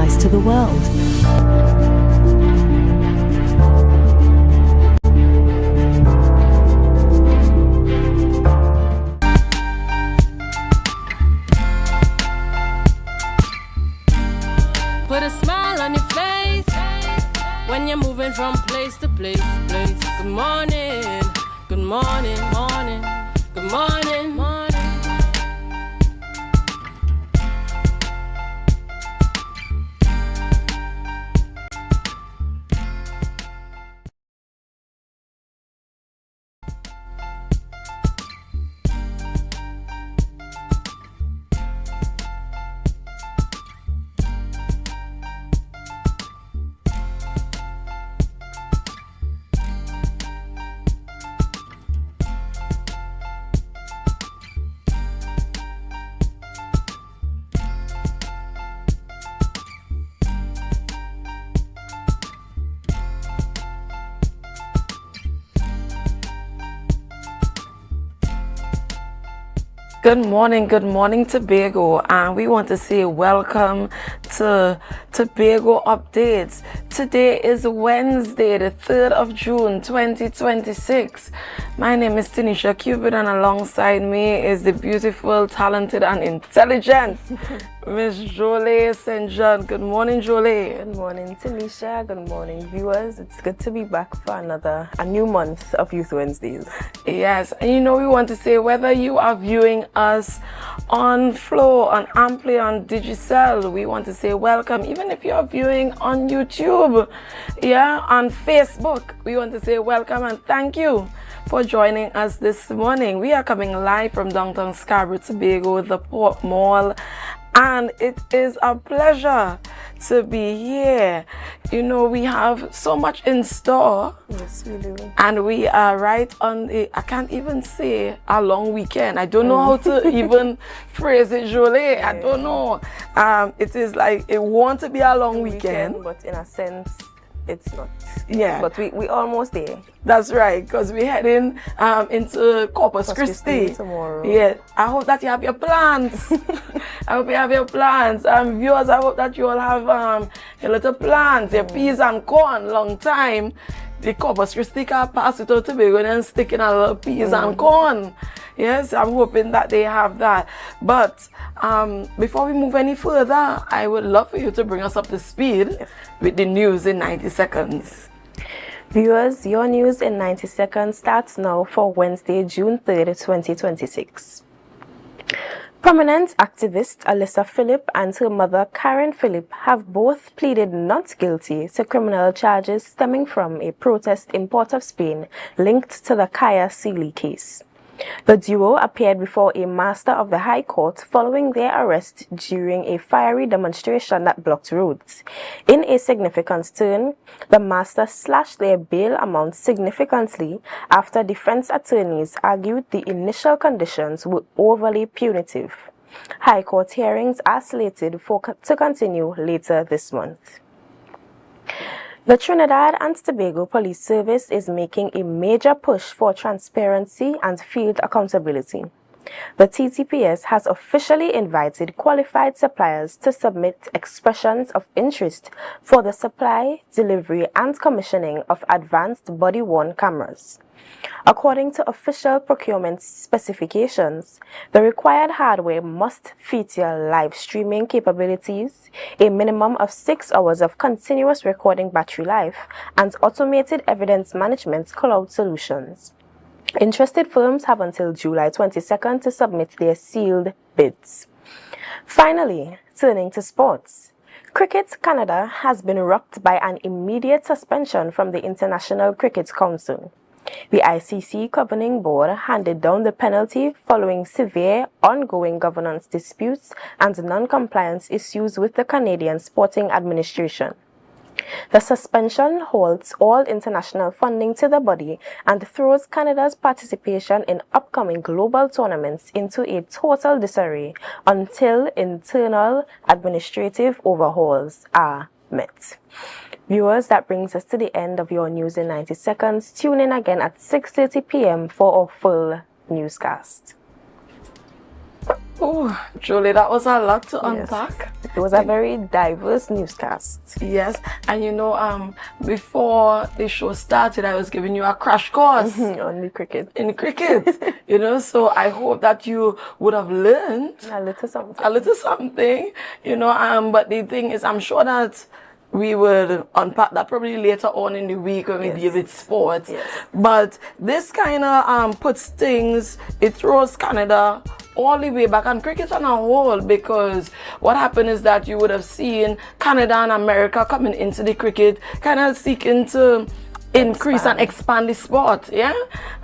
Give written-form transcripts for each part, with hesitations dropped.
voice to the world. Put a smile on your face when you're moving from place to place. Good morning, good morning, morning, good morning, morning. Good morning, Tobago, and we want to say welcome to Tobago Updates. Today is Wednesday, the 3rd of June, 2026. My name is Tanisha Cupid, and alongside me is the beautiful, talented, and intelligent Miss Jolie St. John. Good morning, Jolie. Good morning, Tanisha. Good morning, viewers. It's good to be back for a new month of Youth Wednesdays. Yes, and we want to say whether you are viewing us on Flow, on AMPLIA, on Digicel, we want to say welcome. Even if you are viewing on YouTube, on Facebook, we want to say welcome and thank you for joining us this morning. We are coming live from downtown Scarborough, Tobago, the Port Mall, and it is a pleasure to be here. We have so much in store. Yes, we do. And we are right on I can't even say a long weekend. I don't know how to even phrase it, Jolie. Yeah. I don't know. It is like it wants to be a long weekend. But in a sense, it's not. Yeah. But we almost there. That's right, because we're heading into Corpus Christi tomorrow. Yeah. I hope that you have your plans. I hope you have your plans. Viewers, I hope that you all have your little plans, your peas and corn. Long time the Corpus Christi can pass without Tobago and then sticking a little peas and corn. Yes, I'm hoping that they have that. But before we move any further, I would love for you to bring us up to speed with the news in 90 seconds. Viewers, your news in 90 seconds starts now for Wednesday, June 3rd, 2026. Prominent activist Alyssa Phillip and her mother Karen Phillip have both pleaded not guilty to criminal charges stemming from a protest in Port of Spain linked to the Kaya Sealy case. The duo appeared before a master of the High Court following their arrest during a fiery demonstration that blocked roads. In a significant turn, the master slashed their bail amount significantly after defense attorneys argued the initial conditions were overly punitive. High Court hearings are slated to continue later this month. The Trinidad and Tobago Police Service is making a major push for transparency and field accountability. The TTPS has officially invited qualified suppliers to submit expressions of interest for the supply, delivery, and commissioning of advanced body-worn cameras. According to official procurement specifications, the required hardware must feature live streaming capabilities, a minimum of 6 hours of continuous recording battery life, and automated evidence management cloud solutions. Interested firms have until July 22nd to submit their sealed bids. Finally, turning to sports. Cricket Canada has been rocked by an immediate suspension from the International Cricket Council. The ICC governing board handed down the penalty following severe ongoing governance disputes and non-compliance issues with the Canadian Sporting Administration. The suspension halts all international funding to the body and throws Canada's participation in upcoming global tournaments into a total disarray until internal administrative overhauls are met. Viewers, that brings us to the end of your news in 90 seconds. Tune in again at 6:30 p.m. for our full newscast. Oh, Julie, that was a lot to unpack. It was a very diverse newscast. Yes, and you know, before the show started, I was giving you a crash course on the cricket. In cricket, you know. So I hope that you would have learned a little something. A little something, you know. But the thing is, I'm sure that we will unpack that probably later on in the week when we deal with sports. Yes. But this kind of puts things, it throws Canada all the way back and cricket on a whole, because what happened is that you would have seen Canada and America coming into the cricket, kind of seeking to increase and expand the sport, yeah?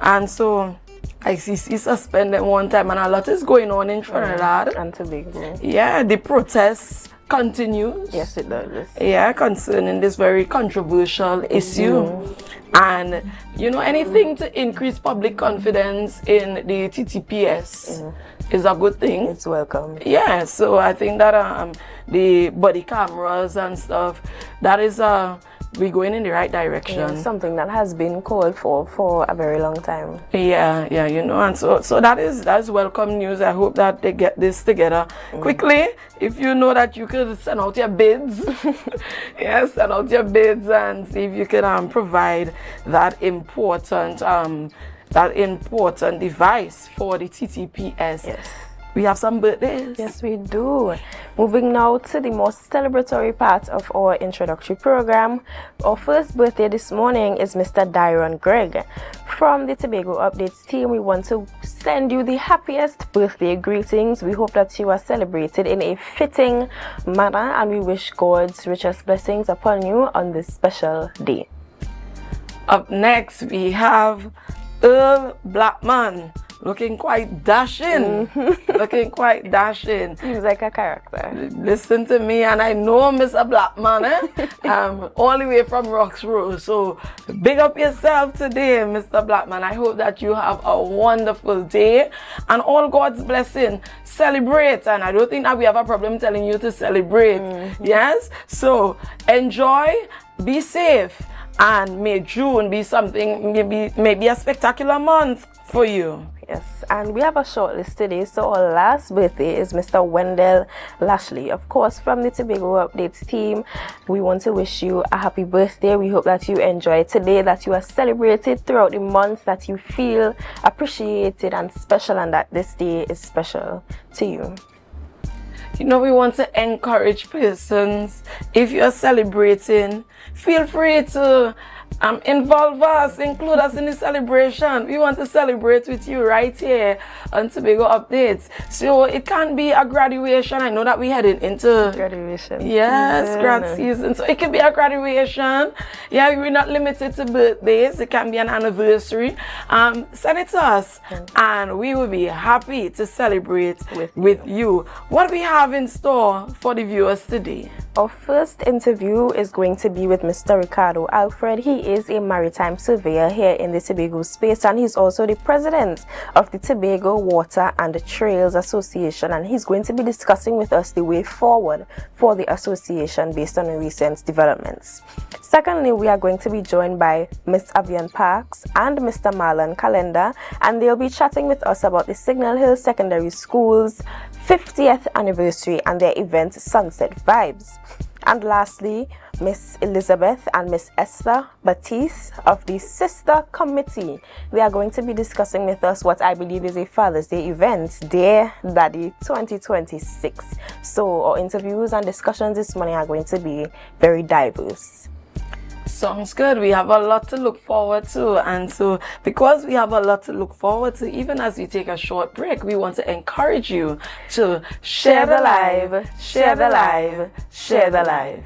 And so ICC suspended one time, and a lot is going on in Trinidad and Tobago. Yeah, the protests continues. Yes, it does. Yeah, concerning this very controversial issue. And you know, anything to increase public confidence in the TTPS is a good thing. It's welcome. Yeah, so I think that the body cameras and stuff, that is we're going in the right direction. Yeah, something that has been called for a very long time. Yeah, you know, and so that is welcome news. I hope that they get this together quickly. If you know that you could send out your bids, yes, send out your bids and see if you can provide that important device for the TTPS. Yes. We have some birthdays. Yes, we do. Moving now to the most celebratory part of our introductory program. Our first birthday this morning is Mr. Dyron Gregg. From the Tobago Updates team, we want to send you the happiest birthday greetings. We hope that you are celebrated in a fitting manner, and we wish God's richest blessings upon you on this special day. Up next, we have Earl Blackman. Looking quite dashing. Looking quite dashing. Seems like a character. Listen to me, and I know Mr. Blackman, all the way from Rocks Road. So big up yourself today, Mr. Blackman. I hope that you have a wonderful day and all God's blessing. Celebrate, and I don't think that we have a problem telling you to celebrate. Yes? So enjoy, be safe, and may June be something, maybe a spectacular month for you. Yes, and we have a short list today. So our last birthday is Mr. Wendell Lashley. Of course, from the Tobago Updates team, we want to wish you a happy birthday. We hope that you enjoy today, that you are celebrated throughout the month, that you feel appreciated and special, and that this day is special to you. You know, we want to encourage persons, if you're celebrating, feel free to involve us, include us in the celebration. We want to celebrate with you right here on Tobago Updates. So it can be a graduation. I know that we're heading into graduation. Yes, grad season. So it can be a graduation. Yeah, we're not limited to birthdays. It can be an anniversary. Send it to us, and we will be happy to celebrate with you. What we have in store for the viewers today? Our first interview is going to be with Mr. Ricardo Alfred. He is a maritime surveyor here in the Tobago space, and he's also the president of the Tobago Water and Trails Association, and he's going to be discussing with us the way forward for the association based on the recent developments. Secondly, we are going to be joined by Ms. Avian Parks and Mr. Marlon Calenda, and they'll be chatting with us about the Signal Hill Secondary School's 50th anniversary and their event Sunset Vibes. And lastly, Miss Elizabeth and Miss Esther Batiste of the Sister Committee. They are going to be discussing with us what I believe is a Father's Day event, Dear Daddy 2026. So our interviews and discussions this morning are going to be very diverse. Sounds good. We have a lot to look forward to, and so because we have a lot to look forward to, even as we take a short break, we want to encourage you to share the live, share the live, share the live.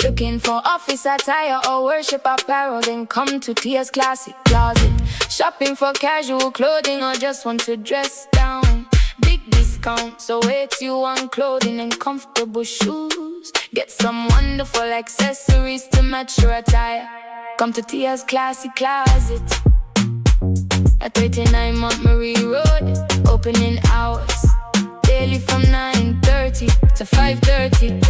Looking for office attire or worship apparel, then come to Tia's Classic Closet. Shopping for casual clothing or just want to dress down. Big discount, so it's you on clothing and comfortable shoes. Get some wonderful accessories to match your attire. Come to Tia's Classic Closet at 39 Montgomery Road. Opening hours daily from 9:30 to 5:30.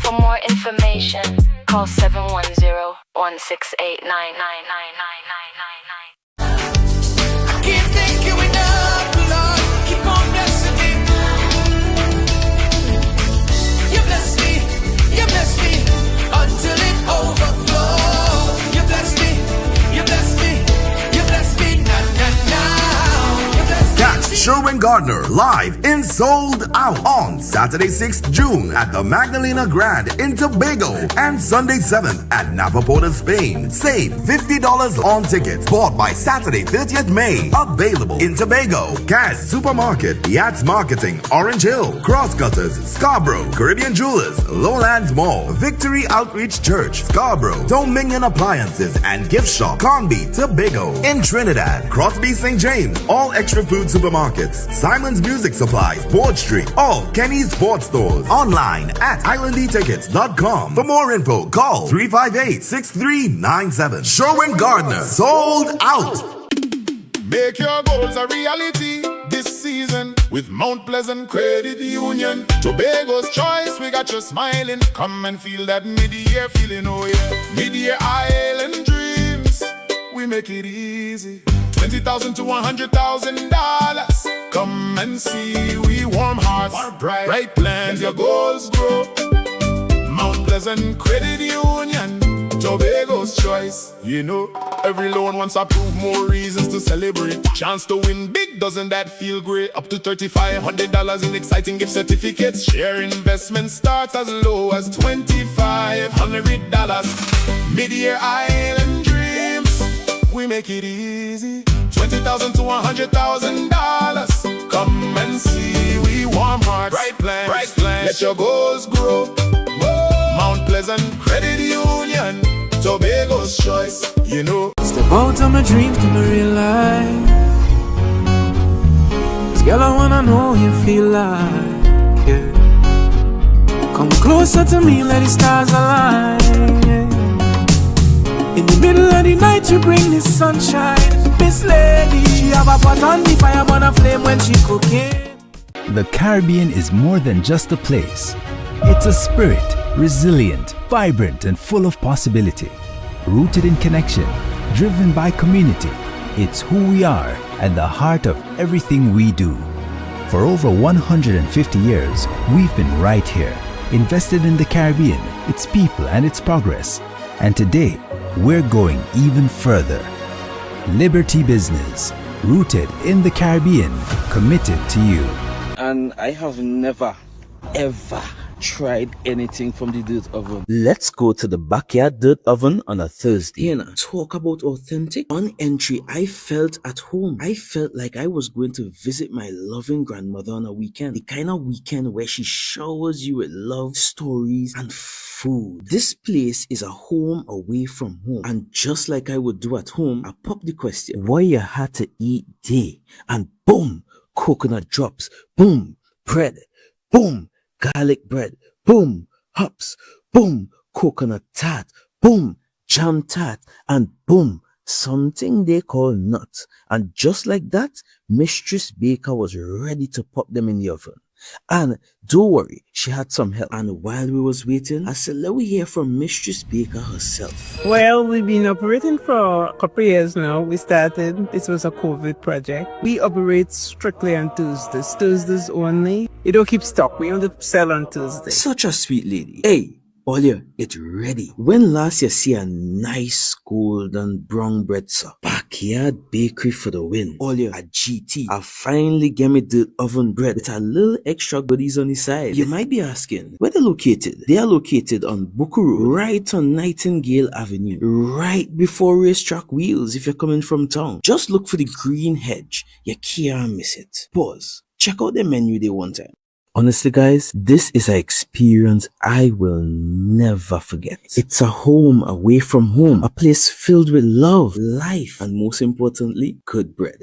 For more information, call 710 168999999. Can't thank you enough, Lord. Keep on blessing me. You bless me until it overflows. You bless me, you bless me, you bless me now. You bless me. Catch Sherwin Gardner live in Sold Out on Saturday 6th June at the Magdalena Grand in Tobago and Sunday 7th at Napa Porta, Spain. Save $50 on tickets bought by Saturday 30th May. Available in Tobago, Cass Supermarket, Yachts Marketing, Orange Hill, Crosscutters, Scarborough, Caribbean Jewelers, Lowlands Mall, Victory Outreach Church, Scarborough, Dominion Appliances and Gift Shop, Conby, Tobago. In Trinidad, Crosby St. James, All Extra Food Supermarkets, Simon's Music Supplies, Board Street, all Kenny's Sports Stores. Online at islandetickets.com. For more info, call 358-6397. Sherwin Gardner, Sold Out. Make your goals a reality this season with Mount Pleasant Credit Union. Tobago's choice, we got you smiling. Come and feel that mid-year feeling, oh yeah. Mid-year island dreams, we make it easy. $20,000 to $100,000. Come and see, we warm hearts, bright plans, your goals grow. Mount Pleasant Credit Union, Tobago's choice. You know, every loan wants to prove more reasons to celebrate. Chance to win big, doesn't that feel great? Up to $3,500 in exciting gift certificates. Share investment starts as low as $2,500. Mid-year island dreams, we make it easy. $20,000 to $100,000. Come and see, we warm hearts, bright plans. Let your goals grow. Mount Pleasant Credit Union, Tobago's choice, you know. Step out of my dreams to my real life. This girl, I wanna know you feel like, yeah. Come closer to me, let the stars align, yeah. In the middle of the night, you bring the sunshine. Miss Lady, she have a pot on the fire, burn a flame when she cooking. The Caribbean is more than just a place. It's a spirit, resilient, vibrant, and full of possibility. Rooted in connection, driven by community. It's who we are and the heart of everything we do. For over 150 years, we've been right here, invested in the Caribbean, its people, and its progress. And today, we're going even further. Liberty Business, rooted in the Caribbean, committed to you. And I have never, ever tried anything from the dirt oven. Let's go to the backyard dirt oven on a Thursday. You know, talk about authentic. On entry, I felt at home. I felt like I was going to visit my loving grandmother on a weekend. The kind of weekend where she showers you with love, stories, and food. This place is a home away from home. And just like I would do at home, I pop the question, what you had to eat day? And boom, coconut drops. Boom, bread. Boom, garlic bread, boom, hops, boom, coconut tart, boom, jam tart, and boom, something they call nuts. And just like that, Mistress Baker was ready to pop them in the oven. And don't worry, she had some help. And while we was waiting, I said, let me hear from Mistress Baker herself. Well, we've been operating for a couple of years now. We started, this was a COVID project. We operate strictly on Tuesdays only. You don't keep stock, we only sell on Tuesdays. Such a sweet lady. Hey, Olia, it's ready. When last you see a nice golden brown bread, sir? Backyard bakery for the win. Olia, a GT. I finally get me the oven bread with a little extra goodies on the side. You might be asking, where they're located? They are located on Bukuru, right on Nightingale Avenue, right before Racetrack Wheels if you're coming from town. Just look for the green hedge. You can't miss it. Pause. Check out the menu they one time. Honestly, guys, this is an experience I will never forget. It's a home away from home, a place filled with love, life, and most importantly, good bread.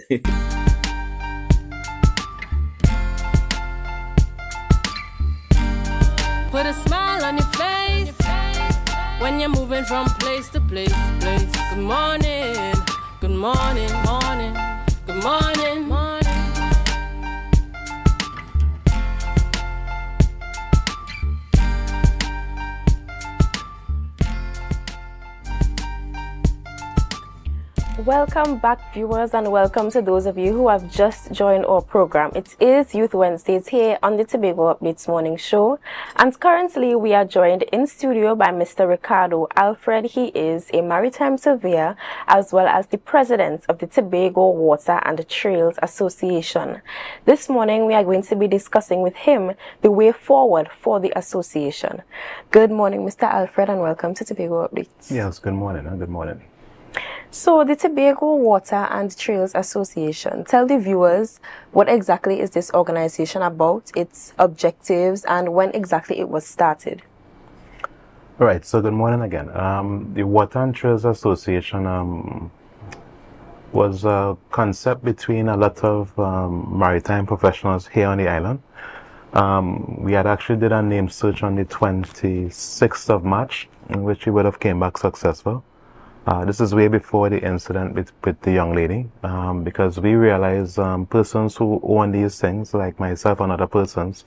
Put a smile on your face when you're moving from place to place. Good morning, good morning, morning, good morning, morning. Welcome back, viewers, and welcome to those of you who have just joined our program. It is Youth Wednesdays here on the Tobago Updates Morning Show, and currently we are joined in studio by Mr. Ricardo Alfred. He is a maritime surveyor as well as the president of the Tobago Water and Trails Association. This morning we are going to be discussing with him the way forward for the association. Good morning, Mr. Alfred, and welcome to Tobago Updates. Yes, good morning. Good morning. So the Tobago Water and Trails Association, tell the viewers what exactly is this organization about, its objectives, and when exactly it was started. Right, so good morning again. The Water and Trails Association was a concept between a lot of maritime professionals here on the island. We had actually did a name search on the 26th of March, in which we would have came back successful. This is way before the incident with the young lady, because we realized persons who own these things, like myself and other persons,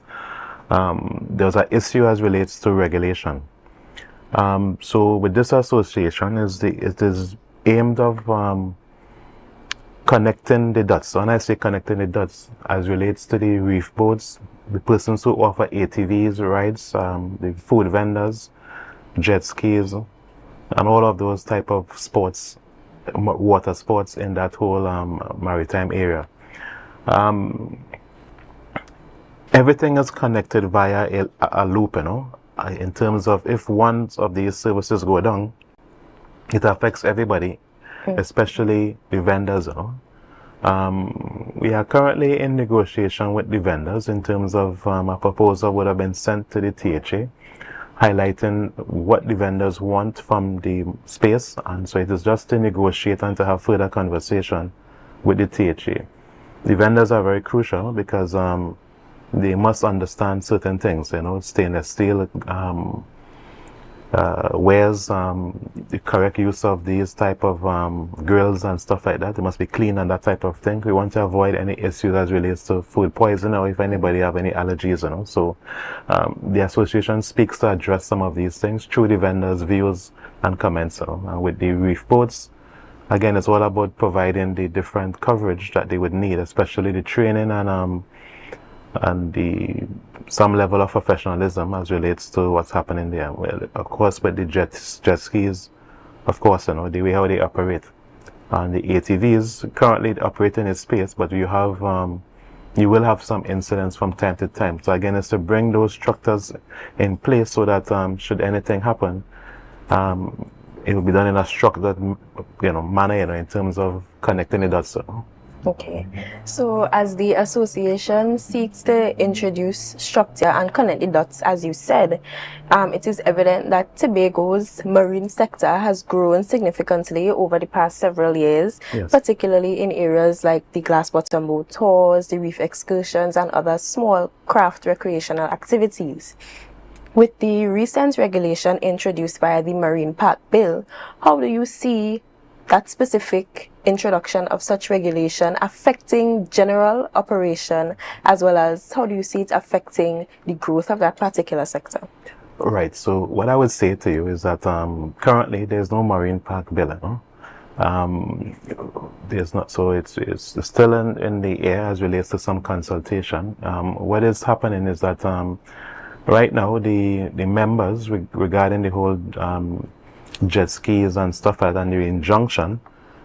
there's an issue as relates to regulation. So with this association, it is aimed of connecting the dots. When I say connecting the dots, as relates to the reef boats, the persons who offer ATVs rides, the food vendors, jet skis, and all of those type of sports, water sports in that whole maritime area. Everything is connected via a loop, you know, in terms of if one of these services go down, it affects everybody, especially the vendors, you know. We are currently in negotiation with the vendors in terms of a proposal would have been sent to the THA, highlighting what the vendors want from the space, and so it is just to negotiate and to have further conversation with the THA. The vendors are very crucial because they must understand certain things, you know, stainless steel, wares, the correct use of these type of grills and stuff like that. They must be clean and that type of thing. We want to avoid any issues as relates to food poisoning or if anybody have any allergies, you know. So the association speaks to address some of these things through the vendors' views and comments. And with the reef boats, again, it's all about providing the different coverage that they would need, especially the training and the some level of professionalism as relates to what's happening there. Well, of course, with the jet skis, of course, you know, the way how they operate. And the ATVs currently operate in its space, but you will have some incidents from time to time. So again, it's to bring those structures in place so that should anything happen, it will be done in a structured, you know, manner, you know, in terms of connecting the dots. Okay, so as the association seeks to introduce structure and connect the dots, as you said, it is evident that Tobago's marine sector has grown significantly over the past several years, yes, particularly in areas like the glass bottom boat tours, the reef excursions, and other small craft recreational activities. With the recent regulation introduced via the Marine Park Bill, how do you see that specific introduction of such regulation affecting general operation, as well as how do you see it affecting the growth of that particular sector? Right, so what I would say to you is that currently there's no Marine Park Bill. There's not, so it's still in the air as relates to some consultation. What is happening is that right now the members regarding the whole jet skis and stuff like that, and the injunction,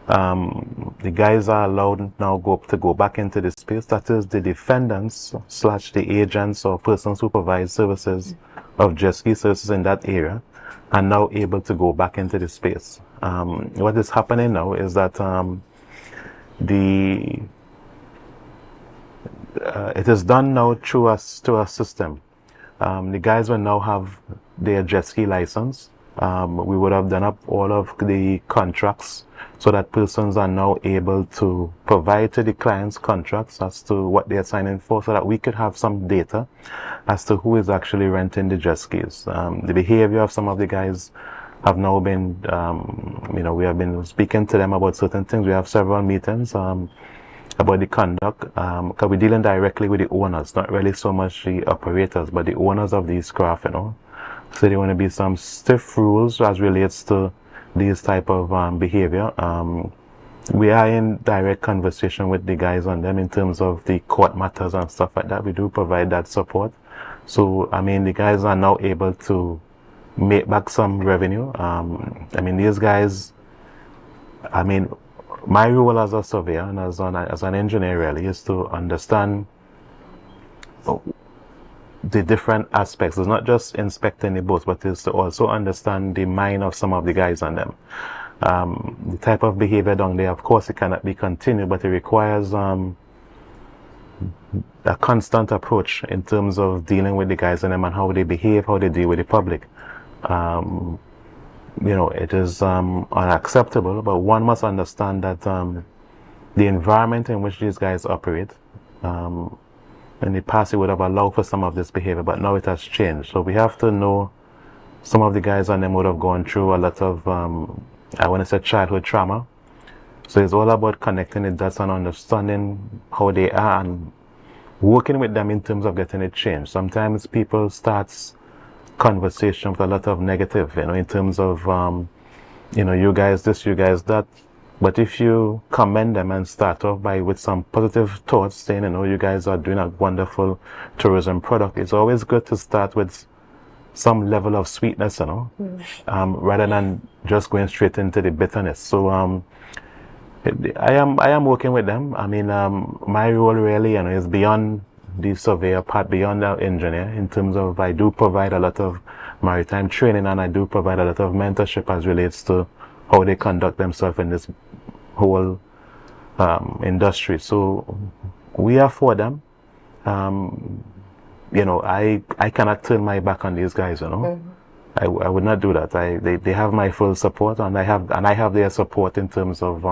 the guys are allowed now to go back into the space. That is, the defendants / the agents or persons who provide services of jet ski services in that area are now able to go back into the space. What is happening now is that it is done now through a system. The guys will now have their jet ski license. We would have done up all of the contracts so that persons are now able to provide to the clients contracts as to what they are signing for, so that we could have some data as to who is actually renting the jet skis. The behavior of some of the guys have now been, you know, we have been speaking to them about certain things. We have several meetings about the conduct, because we're dealing directly with the owners, not really so much the operators, but the owners of these craft, you know. So there want to be some stiff rules as relates to these type of behavior. we are in direct conversation with the guys on them in terms of the court matters and stuff like that. We do provide that support. So, I mean, the guys are now able to make back some revenue. I mean, these guys, I mean, my role as a surveyor and as an engineer really is to understand the different aspects. It's not just inspecting the boats, but it's to also understand the mind of some of the guys on them. The type of behavior down there, of course, it cannot be continued, but it requires a constant approach in terms of dealing with the guys on them and how they behave, how they deal with the public. You know, it is unacceptable, but one must understand that the environment in which these guys operate, in the past it would have allowed for some of this behavior, but now it has changed. So we have to know some of the guys on them would have gone through a lot of I want to say childhood trauma. So it's all about connecting the dots and understanding how they are and working with them in terms of getting it changed. Sometimes people start conversation with a lot of negative, you know, in terms of, you know, you guys this, you guys that. But if you commend them and start off with some positive thoughts, saying, you know, you guys are doing a wonderful tourism product, it's always good to start with some level of sweetness, you know, rather than just going straight into the bitterness. So I am working with them. I mean, my role really, you know, is beyond the surveyor part, beyond the engineer, in terms of I do provide a lot of maritime training and I do provide a lot of mentorship as relates to how they conduct themselves in this whole industry. So we are for them. You know, I cannot turn my back on these guys, you know. I would not do that. They have my full support, and I have their support in terms of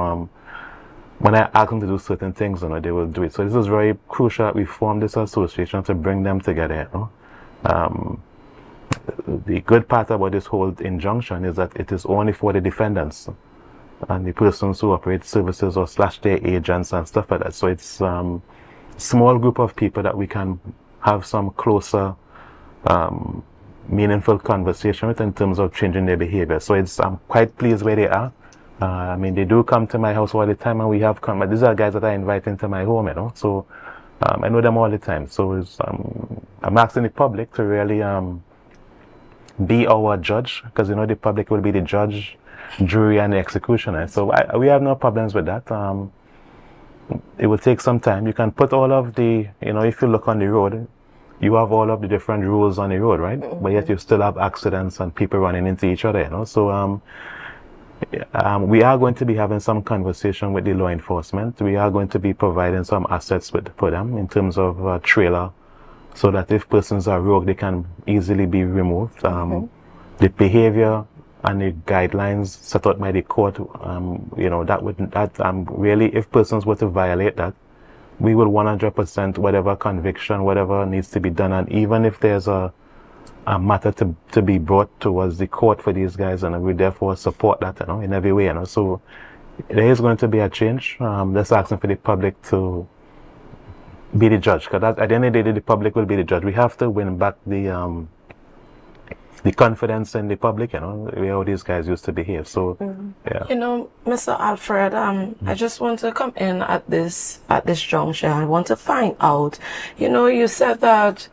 when I ask them to do certain things, you know, they will do it. So this is very crucial that we form this association to bring them together, you know. The good part about this whole injunction is that it is only for the defendants and the persons who operate services or / their agents and stuff like that. So it's small group of people that we can have some closer meaningful conversation with in terms of changing their behavior. So I'm quite pleased where they are. I mean, they do come to my house all the time, and we have come, but these are guys that I invite into my home, you know. So I know them all the time. So I'm asking the public to really be our judge, because, you know, the public will be the judge, jury, and the executioner. So we have no problems with that. It will take some time. You can put all of the, you know, if you look on the road, you have all of the different rules on the road, right? But yet you still have accidents and people running into each other, you know. So we are going to be having some conversation with the law enforcement. We are going to be providing some assets for them in terms of trailer, so that if persons are rogue, they can easily be removed. The behavior and the guidelines set out by the court, you know, really, if persons were to violate that, we will 100% whatever conviction, whatever needs to be done, and even if there's a matter to be brought towards the court for these guys, and we therefore support that, you know, in every way, you know. So there is going to be a change. Just asking for the public to be the judge, because at the end of the day, the public will be the judge. We have to win back the confidence in the public, you know, how these guys used to behave. So yeah. You know, Mr. Alfred, I just want to come in at this juncture. I want to find out, you know, you said that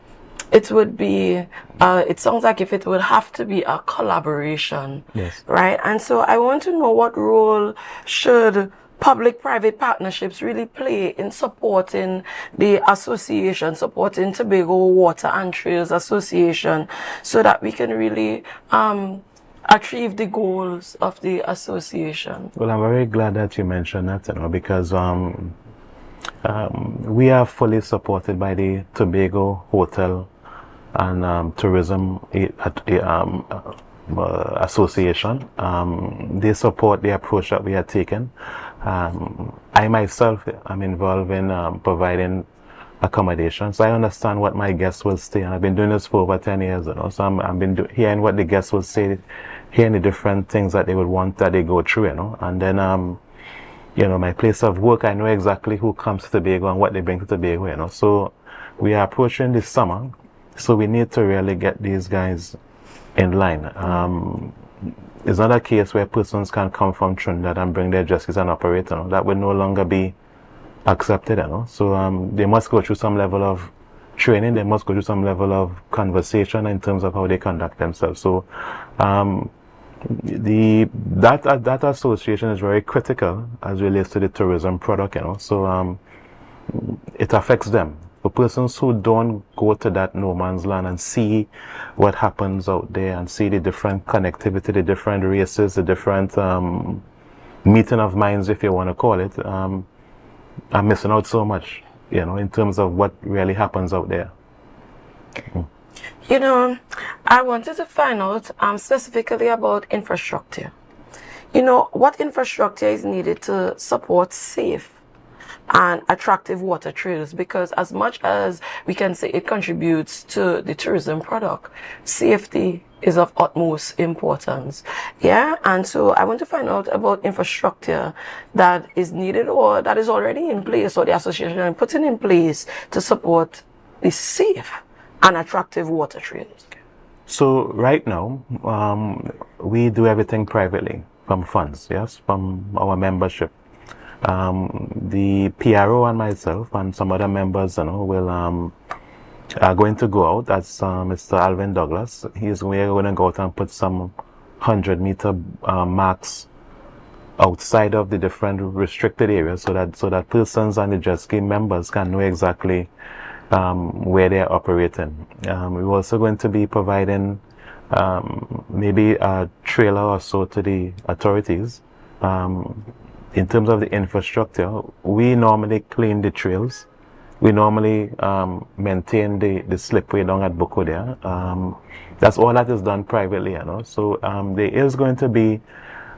it would be, it sounds like if it would have to be a collaboration, yes, right? And so I want to know, what role should public-private partnerships really play in supporting the association, supporting Tobago Water and Trails Association, so that we can really achieve the goals of the association? Well, I'm very glad that you mentioned that, you know, because we are fully supported by the Tobago Hotel and Tourism Association. They support the approach that we are taking. I myself am involved in providing accommodations. I understand what my guests will say, and I've been doing this for over 10 years, you know, so I've been hearing what the guests will say, hearing the different things that they would want that they go through, you know. And then you know, my place of work, I know exactly who comes to Tobago and what they bring to Tobago, you know. So we are approaching this summer, so we need to really get these guys in line. it's not a case where persons can come from Trinidad and bring their jet skis and operate. That would no longer be accepted. So they must go through some level of training. They must go through some level of conversation in terms of how they conduct themselves. So that association is very critical as relates to the tourism product. So it affects them. For persons who don't go to that no man's land and see what happens out there and see the different connectivity, the different races, the different meeting of minds, if you want to call it, I'm missing out so much, in terms of what really happens out there. I wanted to find out specifically about infrastructure. What infrastructure is needed to support safe and attractive water trails, because as much as we can say it contributes to the tourism product, safety is of utmost importance. And so I want to find out about infrastructure that is needed or that is already in place, or the association is putting in place to support the safe and attractive water trails. So right now, we do everything privately from funds, yes, from our membership. The PRO and myself and some other members, will are going to go out. That's Mr. Alvin Douglas. We're going to go out and put some 100-meter marks outside of the different restricted areas, so that persons and the jet ski members can know exactly where they're operating. We're also going to be providing maybe a trailer or so to the authorities. In terms of the infrastructure, we normally clean the trails. We normally maintain the slipway down at Boko there. That's all that is done privately, So there is going to be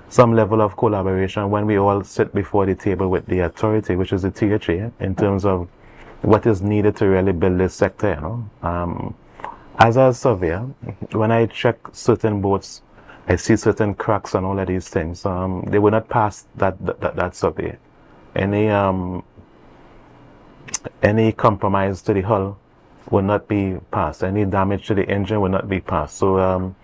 some level of collaboration when we all sit before the table with the authority, which is the THA, in terms of what is needed to really build this sector, As a surveyor, when I check certain boats, I see certain cracks and all of these things. They will not pass that survey. Any compromise to the hull will not be passed. Any damage to the engine will not be passed. So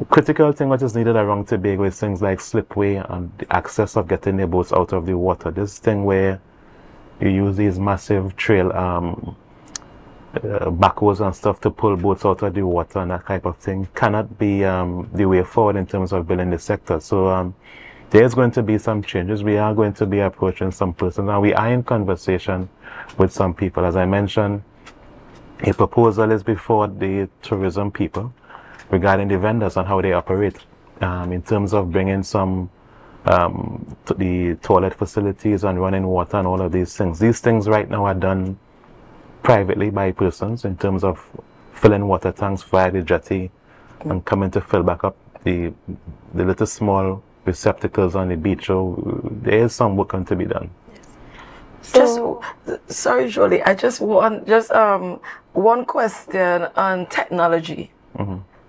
critical thing what is needed around Tobago is things like slipway and the access of getting the boats out of the water. This thing where you use these massive trail backhoes and stuff to pull boats out of the water and that type of thing cannot be the way forward in terms of building the sector. So there's going to be some changes. We are going to be approaching some persons, and we are in conversation with some people. As I mentioned, a proposal is before the tourism people regarding the vendors and how they operate, in terms of bringing some the toilet facilities and running water and all of these things. These things right now are done privately by persons in terms of filling water tanks via the jetty and coming to fill back up the little small receptacles on the beach. So there is some work to be done. So, sorry, Jolie, I just want one question on technology.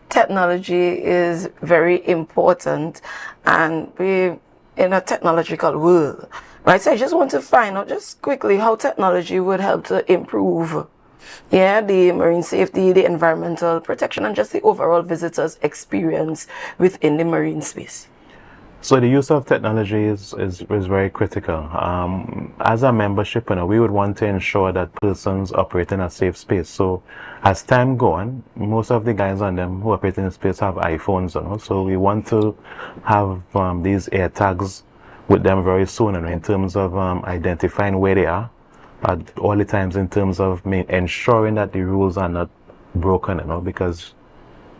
Technology is very important, and we're in a technological world, right? So I just want to find out just quickly how technology would help to improve, the marine safety, the environmental protection, and just the overall visitors' experience within the marine space. So the use of technology is very critical. As a membership, we would want to ensure that persons operate in a safe space. So as time goes on, most of the guys on them who operate in the space have iPhones, So we want to have these air tags with them very soon, in terms of identifying where they are at all the times, in terms of ensuring that the rules are not broken, because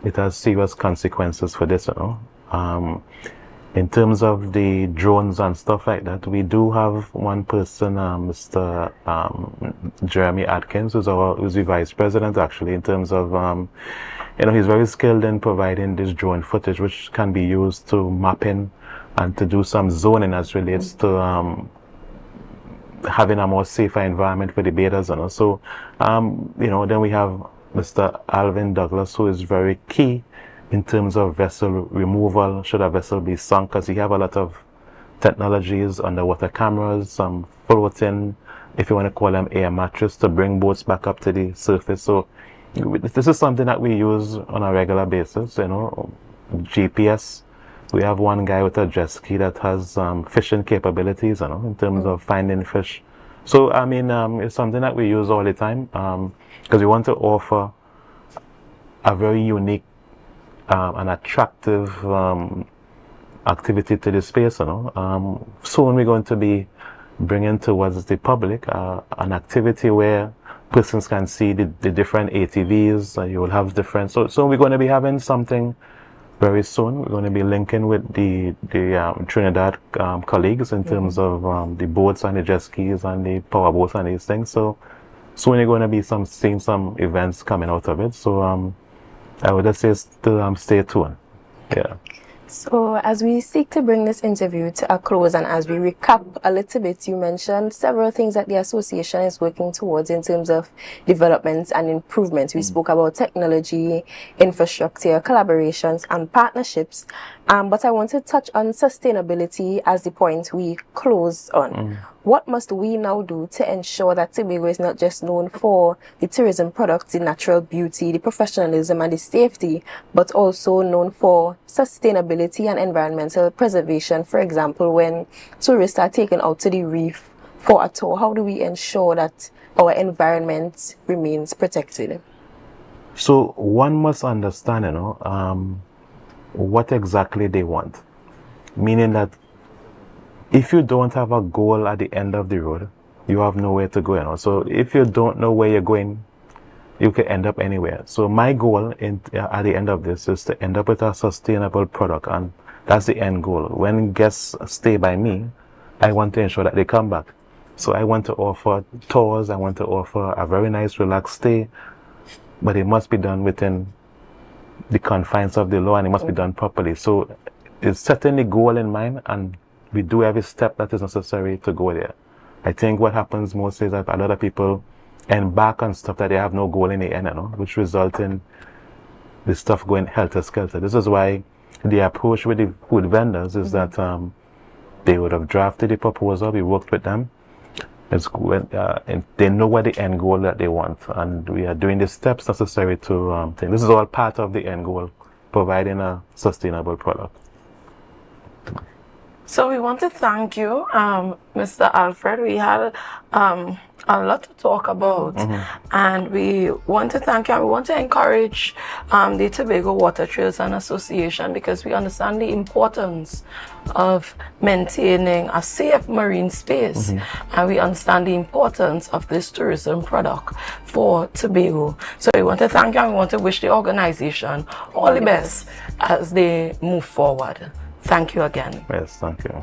it has serious consequences for this, In terms of the drones and stuff like that, we do have one person, Mr. Jeremy Atkins, who's the vice president, actually, in terms of, he's very skilled in providing this drone footage, which can be used to map in and to do some zoning as relates to having a more safer environment for the bathers. So, then we have Mr. Alvin Douglas, who is very key in terms of vessel removal, should a vessel be sunk, because you have a lot of technologies, underwater cameras, some floating, if you want to call them air mattress, to bring boats back up to the surface. So this is something that we use on a regular basis, GPS We have one guy with a jet ski that has fishing capabilities, in terms of finding fish. So, I mean, it's something that we use all the time because we want to offer a very unique and attractive activity to the space, Soon we're going to be bringing towards the public an activity where persons can see the different ATVs. You will have different. So we're going to be having something very soon. We're going to be linking with the Trinidad colleagues in terms of the boats and the jet skis and the power boats and these things. So soon you're going to be seeing some events coming out of it. So I would just say stay tuned. Yeah. So as we seek to bring this interview to a close and as we recap a little bit, you mentioned several things that the association is working towards in terms of developments and improvements. We spoke about technology, infrastructure, collaborations and partnerships. But I want to touch on sustainability as the point we close on. What must we now do to ensure that Tobago is not just known for the tourism products, the natural beauty, the professionalism and the safety, but also known for sustainability and environmental preservation? For example, when tourists are taken out to the reef for a tour, how do we ensure that our environment remains protected? So one must understand, what exactly they want. Meaning that if you don't have a goal at the end of the road, you have nowhere to go, So if you don't know where you're going, you can end up anywhere. So my goal at the end of this is to end up with a sustainable product, and that's the end goal. When guests stay by me, I want to ensure that they come back. So I want to offer tours, I want to offer a very nice relaxed stay, but it must be done within the confines of the law and it must be done properly. So it's setting the goal in mind and we do every step that is necessary to go there. I think what happens mostly is that a lot of people embark on stuff that they have no goal in the end, which result in the stuff going helter-skelter. This is why the approach with the food vendors is that they would have drafted the proposal, we worked with them, and they know what the end goal that they want, and we are doing the steps necessary to think. This is all part of the end goal, providing a sustainable product. So we want to thank you, Mr. Alfred. We had a lot to talk about, and we want to thank you and we want to encourage the Tobago Water Trails and Association, because we understand the importance of maintaining a safe marine space, and we understand the importance of this tourism product for Tobago. So we want to thank you and we want to wish the organization all the best as they move forward. Thank you again. Yes, thank you.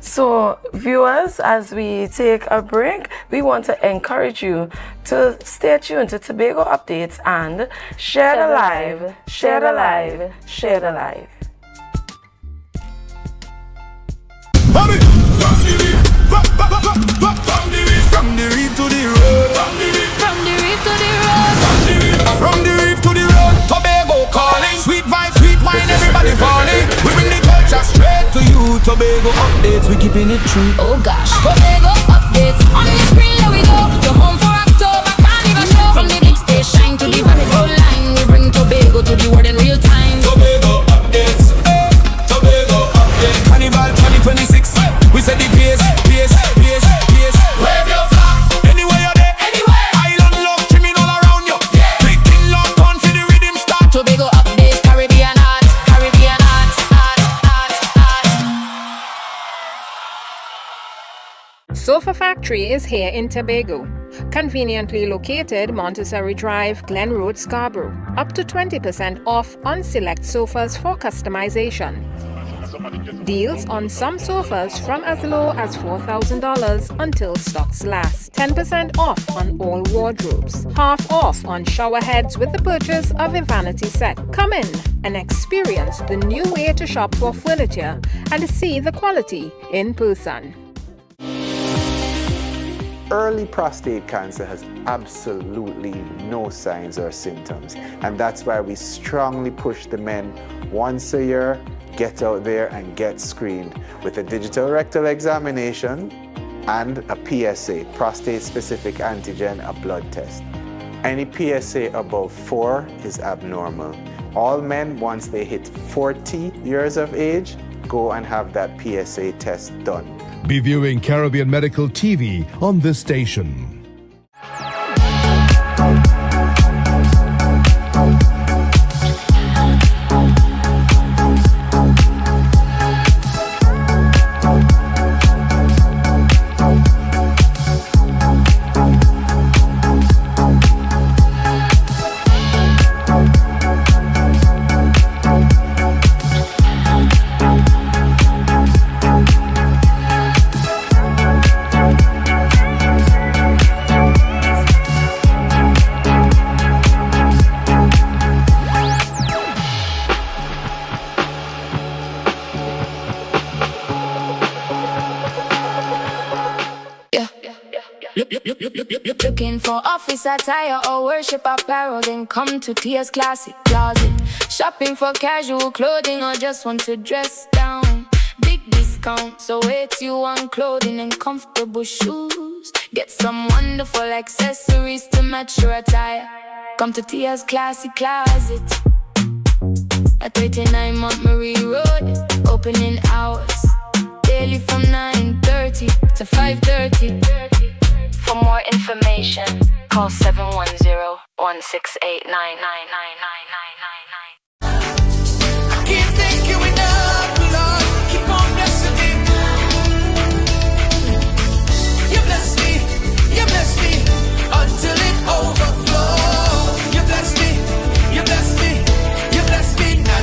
So, viewers, as we take a break, we want to encourage you to stay tuned to Tobago Updates and share the live, share the live, share the live. From the reef to the road. From the reef to the road. From the reef to the road. Tobago calling. Sweet vibes, sweet wine, everybody falling. We bring the culture straight to you. Tobago Updates, we keeping it true. Oh gosh. Tobago Updates. On the screen, there we go. You're home for October, carnival show. From the big stage shine to the Barricade line. We bring Tobago to the world in real time. Tobago Updates. Tobago Updates. Carnival 2026. We said the pace, pace, pace, pace. Wave your flag. Anywhere you're there. Anywhere. Island love, trimming all around you. Yeah. Big thing love, turn for the rhythm start. Tobago Updates, Caribbean art, Caribbean art, art, art, art. Sofa Factory is here in Tobago. Conveniently located Montessori Drive, Glen Road, Scarborough. Up to 20% off on select sofas for customization. Deals on some sofas from as low as $4,000 until stocks last. 10% off on all wardrobes. Half off on shower heads with the purchase of a vanity set. Come in and experience the new way to shop for furniture and see the quality in person. Early prostate cancer has absolutely no signs or symptoms, and that's why we strongly push the men once a year, get out there and get screened with a digital rectal examination and a PSA, prostate-specific antigen, a blood test. Any PSA above 4 is abnormal. All men, once they hit 40 years of age, go and have that PSA test done. Be viewing Caribbean Medical TV on this station. Looking for office attire or worship apparel, then come to Tia's Classic Closet. Shopping for casual clothing or just want to dress down. Big discount, so it's you on clothing and comfortable shoes. Get some wonderful accessories to match your attire. Come to Tia's Classic Closet at 39 Montgomery Road. Opening hours daily from 9:30 to 5:30. For more information, call 710-168-99999. Can't thank you enough, Lord. Keep on blessing me. You bless me until it overflows. You bless me, you bless me, you bless me, now.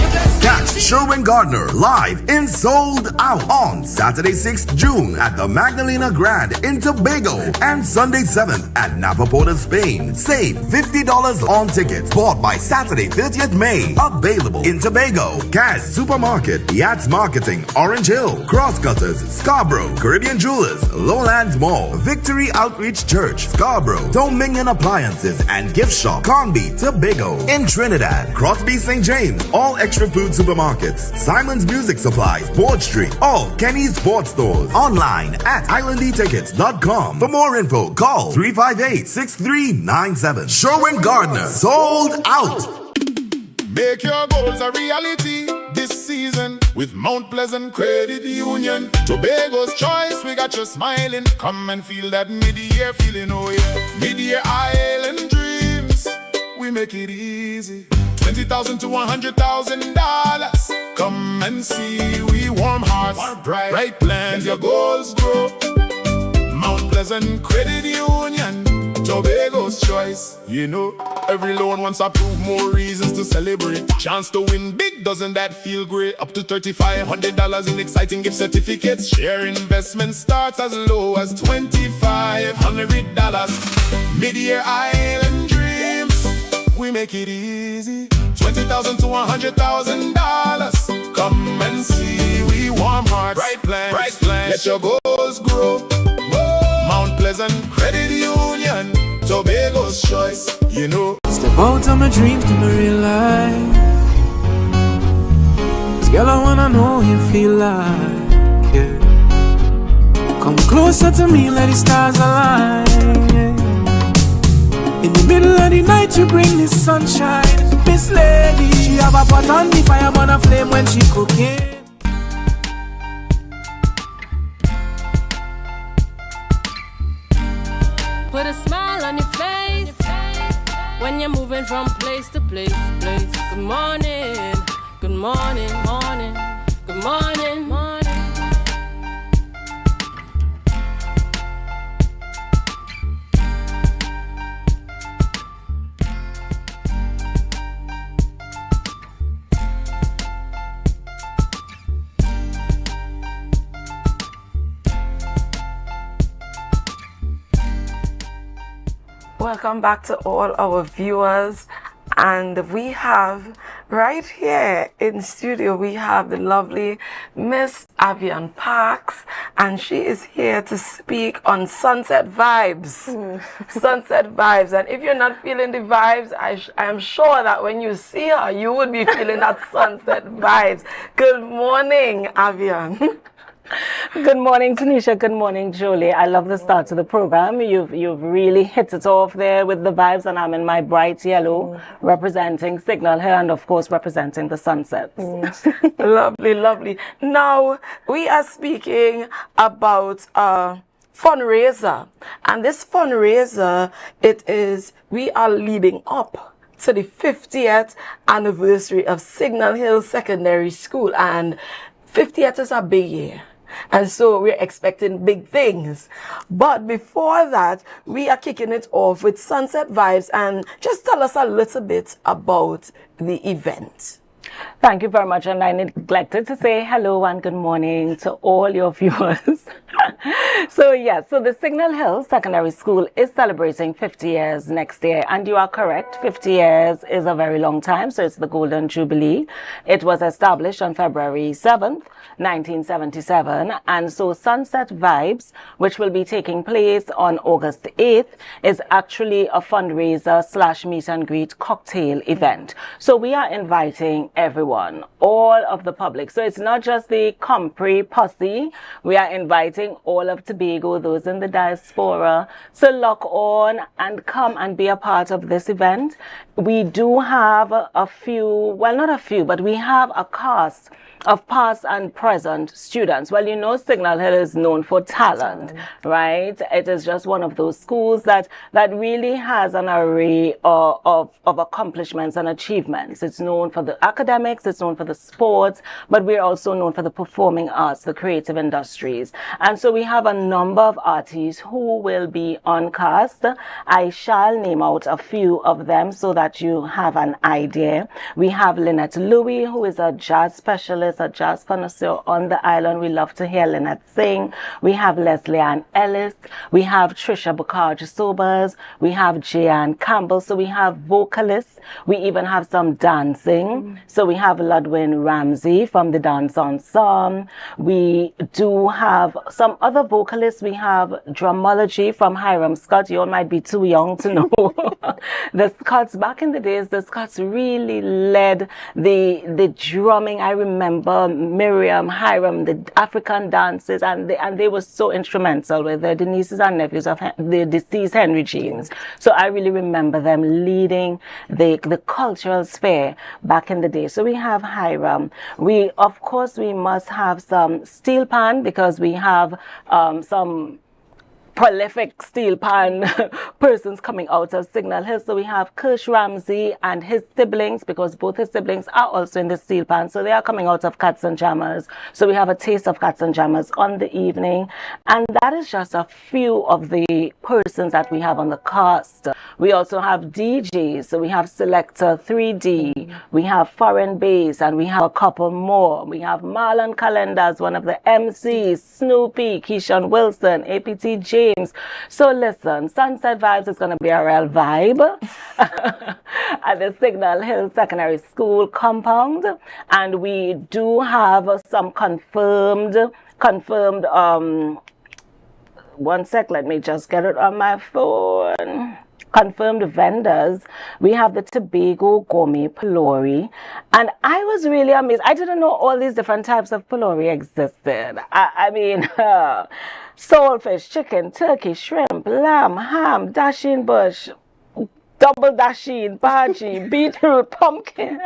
You bless me. Catch Sherwin Gardner live in Sold Out on Saturday 6th June at the Magdalena Grand in Tobago and Sunday 7th at Napa Porta, Spain. Save $50 on tickets bought by Saturday 30th May. Available in Tobago, Kaz Supermarket, Yats Marketing, Orange Hill, Crosscutters, Scarborough, Caribbean Jewelers, Lowlands Mall, Victory Outreach Church, Scarborough, Dominion Appliances and Gift Shop, Conby, Tobago. In Trinidad, Crosby St. James, all Extra Food Supermarkets, Simon's Music Supplies, Board Street, all Kenny's Sports Stores. Online at islandetickets.com. For more info, call 358-6397. Sherwin Gardner, Sold Out. Make your goals a reality this season with Mount Pleasant Credit Union. Tobago's choice, we got you smiling. Come and feel that mid-year feeling, oh yeah. Mid-year island dreams, we make it easy. $20,000 to $100,000. Come and see, we warm hearts, bright plans, your goals grow. Mount Pleasant Credit Union, Tobago's choice. You know, every loan wants to prove more reasons to celebrate. Chance to win big, doesn't that feel great? Up to $3,500 in exciting gift certificates. Share investment starts as low as $2,500. Mid-year island dreams, we make it easy. $20,000 to $100,000. Come and see, we warm hearts, bright plans. Let your goals grow. Mount Pleasant Credit Union, Tobago's choice, you know. Step out of my dreams to my real life. 'Cause girl, I wanna know you feel like, yeah. Come closer to me, let the stars align, yeah. In the middle of the night, you bring the sunshine. Miss Lady, she have a pot on the fire, burn a flame when she cooking. Put a smile on your face when you're moving from place to place. Good morning, good morning, morning, good morning, morning. Welcome back to all our viewers, and we have right here in studio, we have the lovely Miss Avian Parks, and she is here to speak on sunset vibes. Sunset vibes. And if you're not feeling the vibes, I am sure that when you see her, you would be feeling that sunset vibes. Good morning, Avian. Good morning, Tanisha. Good morning, Julie. I love the start to the program. You've really hit it off there with the vibes, and I'm in my bright yellow, representing Signal Hill, and of course representing the sunsets. Lovely, lovely. Now we are speaking about fundraiser, and this fundraiser, we are leading up to the 50th anniversary of Signal Hill Secondary School, and 50th is a big year. And so we're expecting big things. But before that, we are kicking it off with Sunset Vibes, and just tell us a little bit about the event. Thank you very much, and I neglected to say hello and good morning to all your viewers. So the Signal Hill Secondary School is celebrating 50 years next year, and you are correct, 50 years is a very long time, so it's the Golden Jubilee. It was established on February 7th, 1977, and so Sunset Vibes, which will be taking place on August 8th, is actually a fundraiser / meet and greet cocktail event. So we are inviting everyone, all of the public. So it's not just the Compre posse. We are inviting all of Tobago, those in the diaspora, to lock on and come and be a part of this event. We do have a few, well, not a few, but we have a cast of past and present students. Well, you know, Signal Hill is known for talent, right? It is just one of those schools that really has an array of accomplishments and achievements. It's known for the academics, it's known for the sports, but we're also known for the performing arts, the creative industries. And so we have a number of artists who will be on cast. I shall name out a few of them so that you have an idea. We have Lynette Louis, who is a jazz specialist, a jazz connoisseur on the island. We love to hear Lynette sing. We have Leslie Ann Ellis. We have Trisha Bukaj Sobers. We have Jeanne Campbell. So we have vocalists. We even have some dancing. So we have Ludwin Ramsey from the Dance Ensemble. We do have some other vocalists. We have drumology from Hiram Scott. You all might be too young to know. The Scots, back in the days, the Scots really led the drumming. I remember Miriam, Hiram, the African dances, and they were so instrumental with the nieces and nephews of the deceased Henry James. So I really remember them leading the cultural sphere back in the day. So we have Hiram. Of course, we must have some steel pan, because we have some prolific steel pan persons coming out of Signal Hill. So we have Kirsch Ramsey and his siblings, because both his siblings are also in the steel pan. So they are coming out of Cats and Jammers. So we have a taste of Cats and Jammers on the evening. And that is just a few of the persons that we have on the cast. We also have DJs. So we have Selector 3D. We have Foreign Bass, and we have a couple more. We have Marlon Calendars, one of the MCs, Snoopy, Keyshawn Wilson, APT James. So listen, Sunset Vibes is going to be a real vibe at the Signal Hill Secondary School compound, and we do have some confirmed one sec, let me just get it on my phone. Confirmed vendors. We have the Tobago Gourmet Pilori, and I was really amazed. I didn't know all these different types of pilori existed. I mean, saltfish, chicken, turkey, shrimp, lamb, ham, dasheen bush, double dasheen, bhaji, beetroot, pumpkin.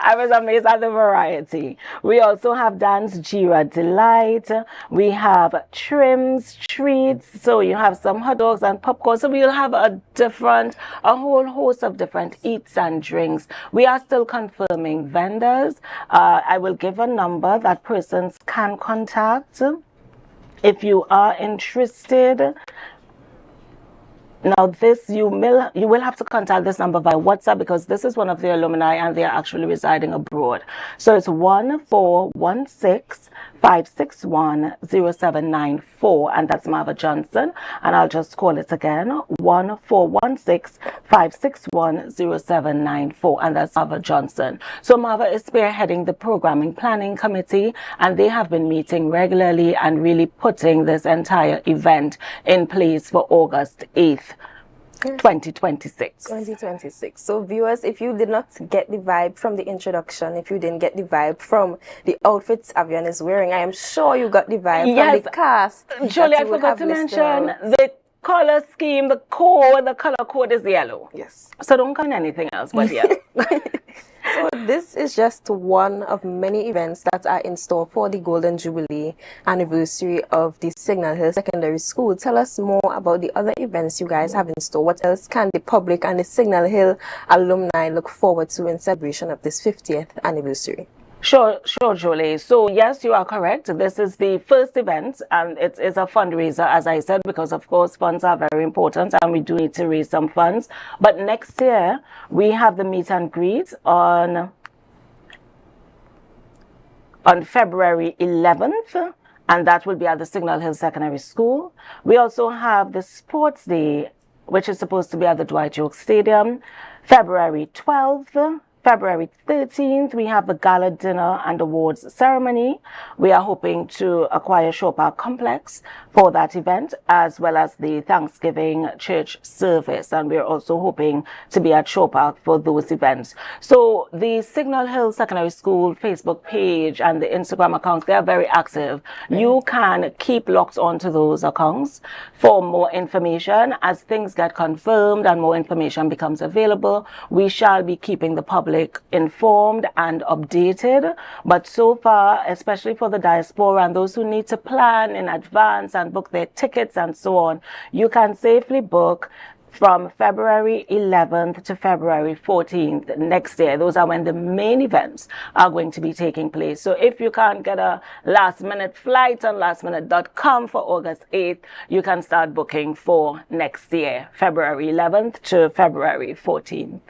I was amazed at the variety. We also have Dan's Jira Delight. We have trims, treats. So you have some hot dogs and popcorn. So we'll have a whole host of different eats and drinks. We are still confirming vendors. I will give a number that persons can contact if you are interested. Now this, you will have to contact this number by WhatsApp, because this is one of the alumni and they are actually residing abroad. So it's 1416-561-0794, and that's Marva Johnson. And I'll just call it again, 1416-561-0794, and that's Marva Johnson. So Marva is spearheading the programming planning committee, and they have been meeting regularly and really putting this entire event in place for August 8th. 2026. 2026. So viewers, if you did not get the vibe from the introduction, if you didn't get the vibe from the outfits Avian is wearing, I am sure you got the vibe from the cast. Julie, I forgot to mention the color scheme, the color code is yellow. Yes. So don't count anything else but yellow. So this is just one of many events that are in store for the Golden Jubilee anniversary of the Signal Hill Secondary School. Tell us more about the other events you guys have in store. What else can the public and the Signal Hill alumni look forward to in celebration of this 50th anniversary? Sure, Julie. So yes, you are correct. This is the first event and it is a fundraiser, as I said, because of course funds are very important and we do need to raise some funds. But next year we have the meet and greet on February 11th, and that will be at the Signal Hill Secondary School. We also have the Sports Day, which is supposed to be at the Dwight York Stadium, February 12th. February 13th, we have the gala dinner and awards ceremony. We are hoping to acquire Shore Park Complex for that event, as well as the Thanksgiving church service. And we're also hoping to be at Shore Park for those events. So the Signal Hill Secondary School Facebook page and the Instagram accounts, they are very active. You can keep locked onto those accounts for more information. As things get confirmed and more information becomes available, we shall be keeping the public informed and updated. But so far, especially for the diaspora and those who need to plan in advance and book their tickets and so on, you can safely book from February 11th to February 14th next year. Those are when the main events are going to be taking place. So if you can't get a last-minute flight on lastminute.com for August 8th, you can start booking for next year, February 11th to February 14th.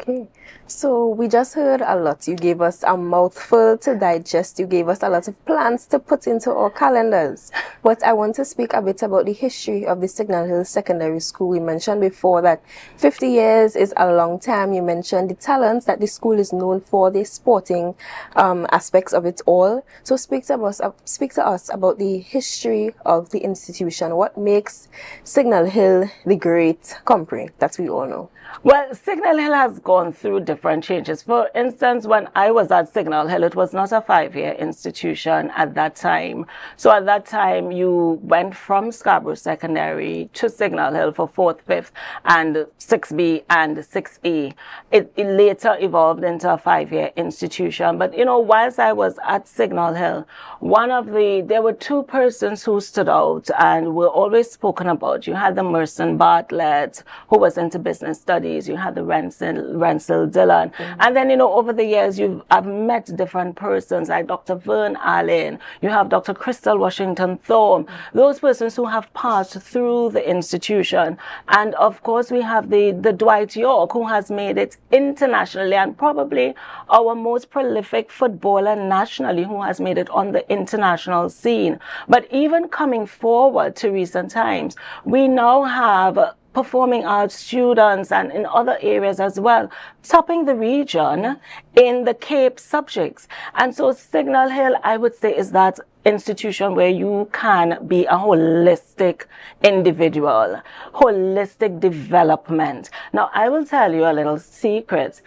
Okay, so we just heard a lot. You gave us a mouthful to digest. You gave us a lot of plans to put into our calendars. But I want to speak a bit about the history of the Signal Hill Secondary School. We mentioned before that 50 years is a long time. You mentioned the talents that the school is known for, the sporting aspects of it all. So speak to us about the history of the institution. What makes Signal Hill the great company that we all know? Well, Signal Hill has gone through different changes. For instance, when I was at Signal Hill, it was not a 5-year institution at that time. So at that time, you went from Scarborough Secondary to Signal Hill for 4th, 5th, and 6B and 6E. It later evolved into a 5-year institution. But, you know, whilst I was at Signal Hill, there were two persons who stood out and were always spoken about. You had the Merson Bartlett, who was into business studies. You had the Rensil Dillon. And then, you know, over the years, I've met different persons like Dr. Vern Allen. You have Dr. Crystal Washington Thorne. Those persons who have passed through the institution. And of course, we have the Dwight York, who has made it internationally and probably our most prolific footballer nationally, who has made it on the international scene. But even coming forward to recent times, we now have performing arts students and in other areas as well, topping the region in the CAPE subjects. And so Signal Hill, I would say, is that institution where you can be a holistic individual, holistic development. Now, I will tell you a little secret.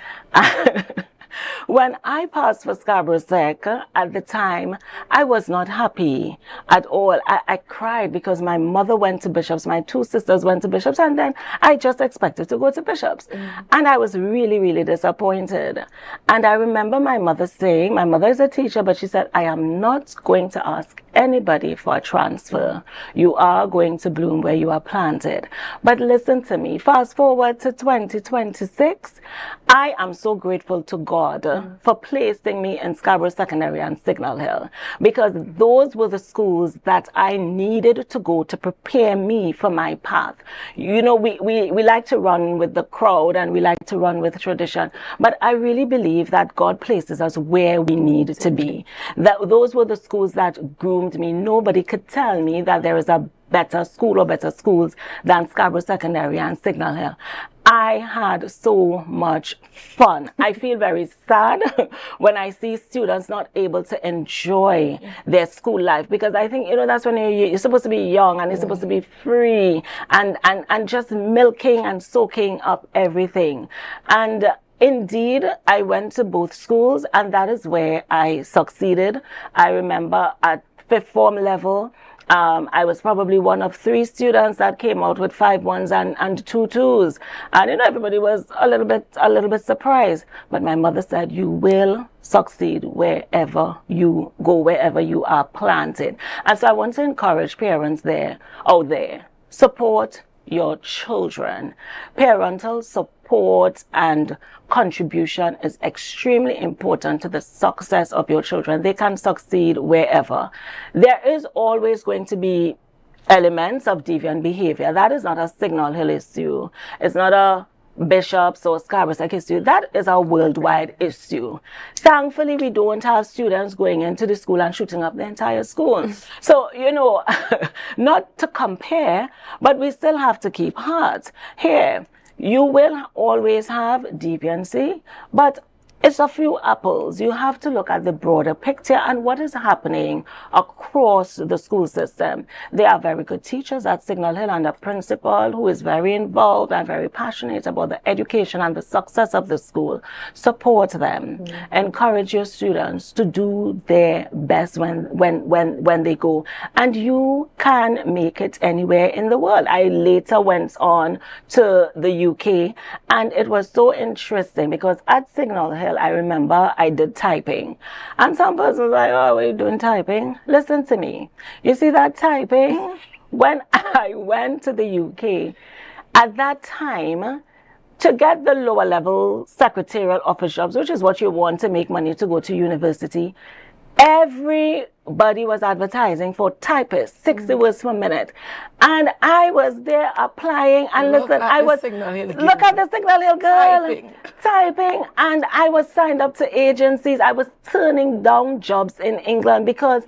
When I passed for Scarborough Sec at the time, I was not happy at all. I cried because my mother went to Bishops, my two sisters went to Bishops, and then I just expected to go to Bishops. And I was really, really disappointed. And I remember my mother saying, my mother is a teacher, but she said, I am not going to ask anybody for a transfer. You are going to bloom where you are planted. But listen to me, fast forward to 2026, I am so grateful to God for placing me in Scarborough Secondary and Signal Hill, because those were the schools that I needed to go to prepare me for my path. You know, we like to run with the crowd and we like to run with tradition, but I really believe that God places us where we need to be. That those were the schools that groomed me. Nobody could tell me that there is a better school or better schools than Scarborough Secondary and Signal Hill. I had so much fun. I feel very sad when I see students not able to enjoy their school life, because I think, that's when you're supposed to be young and you're supposed to be free and just milking and soaking up everything. And indeed, I went to both schools, and that is where I succeeded. I remember at fifth form level, I was probably one of 3 students that came out with 5 1s and 2 2s. And everybody was a little bit surprised. But my mother said, you will succeed wherever you go, wherever you are planted. And so I want to encourage parents out there, support your children. Parental support and contribution is extremely important to the success of your children. They can succeed wherever. There is always going to be elements of deviant behavior. That is not a Signal Hill issue. It's not a Bishop's or Scarborough's issue. That is a worldwide issue. Thankfully, we don't have students going into the school and shooting up the entire school. So, not to compare, but we still have to keep heart. Here, you will always have deviancy, but it's a few apples. You have to look at the broader picture and what is happening across the school system. There are very good teachers at Signal Hill and a principal who is very involved and very passionate about the education and the success of the school. Support them. Encourage your students to do their best when they go. And you can make it anywhere in the world. I later went on to the UK, and it was so interesting because at Signal Hill, I remember I did typing. And some person was like, oh, what are you doing typing? Listen to me. You see that typing? When I went to the UK, at that time, to get the lower level secretarial office jobs, which is what you want to make money to go to university, everybody was advertising for typists, 60 words per minute. And I was there applying, and look at the Signal Hill girl typing. And I was signed up to agencies. I was turning down jobs in England because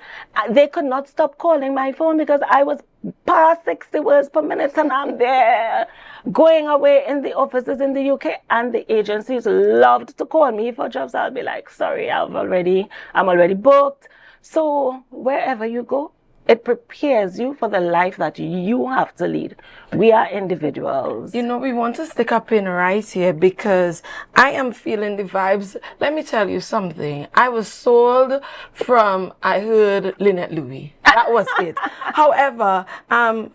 they could not stop calling my phone because I was past 60 words per minute, and I'm there going away in the offices in the UK, and the agencies loved to call me for jobs. I'll be like, sorry, I'm already booked. So wherever you go, it prepares you for the life that you have to lead. We are individuals. We want to stick a pin right here because I am feeling the vibes. Let me tell you something. I was sold from, I heard Lynette Louis. That was it. However,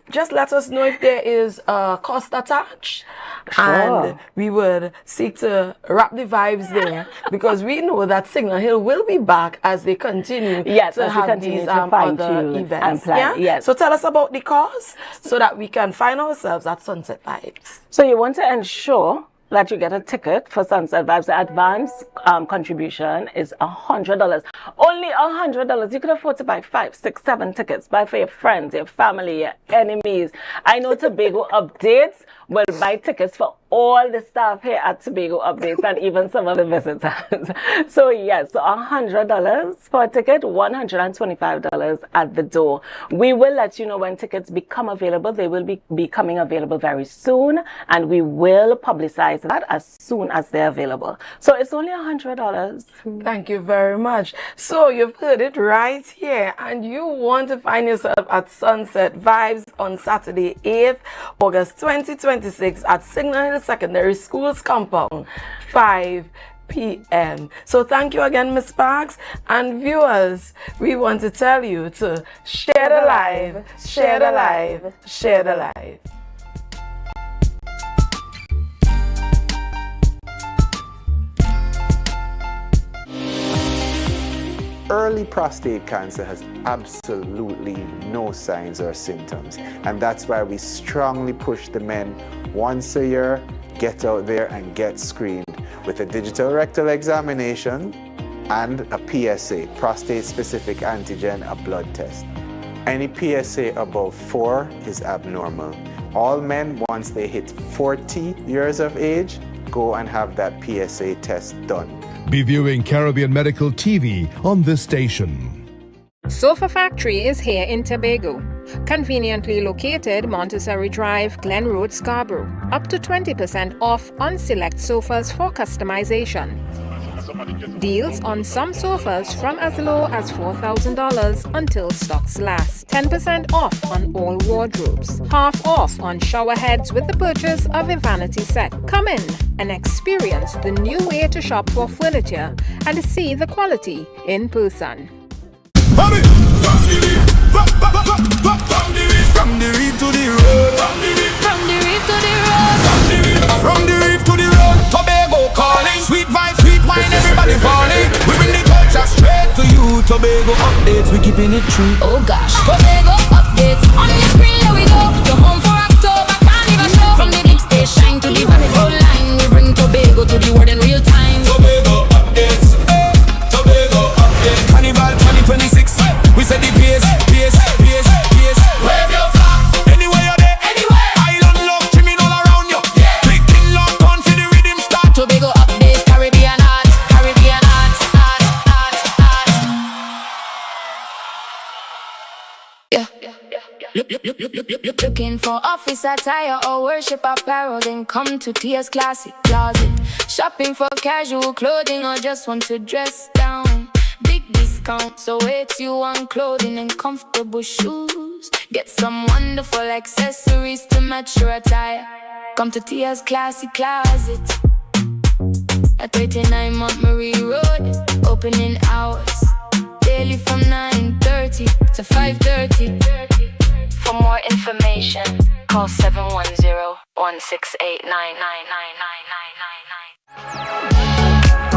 just let us know if there is a cost attached. Sure. And we would seek to wrap the vibes there because we know that Signal Hill will be back as they continue to have these other events. Yes. So tell us about the cost so that we can find ourselves at Sunset Vibes. So you want to ensure that you get a ticket for Sunset Vibes. The advance contribution is $100. Only $100. You could afford to buy 5, 6, 7 tickets. Buy for your friends, your family, your enemies. I know Tobago Updates will buy tickets for all the staff here at Tobago Updates and even some of the visitors. So yes, so $100 for a ticket, $125 at the door. We will let you know when tickets become available. They will be becoming available very soon, and we will publicize that as soon as they're available. So it's only $100. Thank you very much. So you've heard it right here, and you want to find yourself at Sunset Vibes on Saturday, 8th August 2026 at Signal Hill Secondary School's compound, 5 p.m. So thank you again, Ms. Sparks. And viewers, we want to tell you to share the live, share the live, share the live. Early prostate cancer has absolutely no signs or symptoms, and that's why we strongly push the men once a year, get out there and get screened with a digital rectal examination and a PSA, prostate-specific antigen, a blood test. Any PSA above 4 is abnormal. All men, once they hit 40 years of age, go and have that PSA test done. Be viewing Caribbean Medical TV on this station. Sofa Factory is here in Tobago. Conveniently located Montessori Drive, Glen Road, Scarborough. Up to 20% off on select sofas for customization. Deals on some sofas from as low as $4,000 until stocks last. 10% off on all wardrobes. Half off on shower heads with the purchase of a vanity set. Come in and experience the new way to shop for furniture and see the quality in person. From the reef to the road. From the reef to the road. From the reef to the road. Tobago calling. Sweet vibes, sweet wine, everybody falling. We bring the culture straight to you. Tobago updates, we keeping it true. Oh gosh, Tobago updates on your screen. Here we go. You're home for October, can't even show. From the big station to the Barrel line, we bring Tobago to the world in real time. Tobago updates, Tobago updates. Carnival 2026. We said the pace. Wave your flag. Anywhere you're there. Island love streaming all around you. Big thing lock on for the rhythm start. Tobago updates, Caribbean art. Yeah. Looking for office attire or worship apparel, then come to Tia's Classic Closet. Shopping for casual clothing or just want to dress down. Big discounts awaits you on clothing and comfortable shoes. Get some wonderful accessories to match your attire. Come to Tia's Classic Closet at 39 Montgomery Road. Opening hours daily from 9:30 to 5:30. For more information, call 710-168-999999.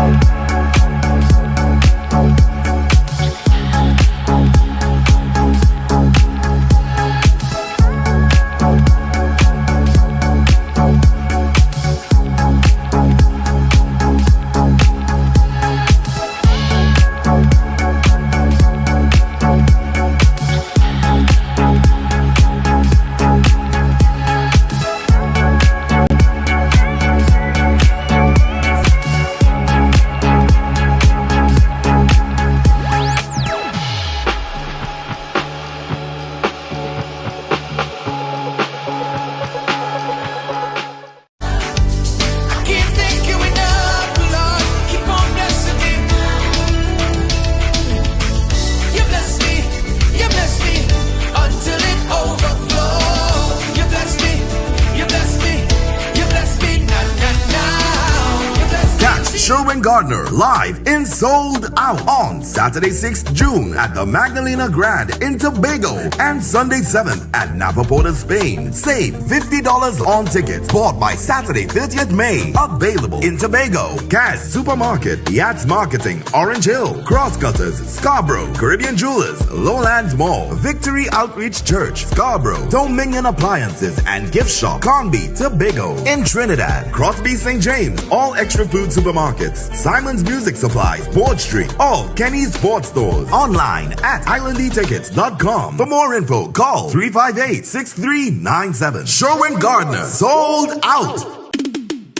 Gardner live in Sold Out on Saturday 6th June at the Magdalena Grand in Tobago and Sunday 7th at Napa Porta, Spain. Save $50 on tickets bought by Saturday 30th May. Available in Tobago, Cass Supermarket, Yachts Marketing, Orange Hill, Crosscutters, Scarborough, Caribbean Jewelers, Lowlands Mall, Victory Outreach Church, Scarborough, Dominion Appliances and Gift Shop, Conby, Tobago. In Trinidad, Crosby St. James, all Extra Food Supermarkets, Simon's Music Supplies, Board Street, all Kenny's Sports Stores. Online at islandetickets.com. For more info, call 358-6397. Sherwin Gardner, Sold Out.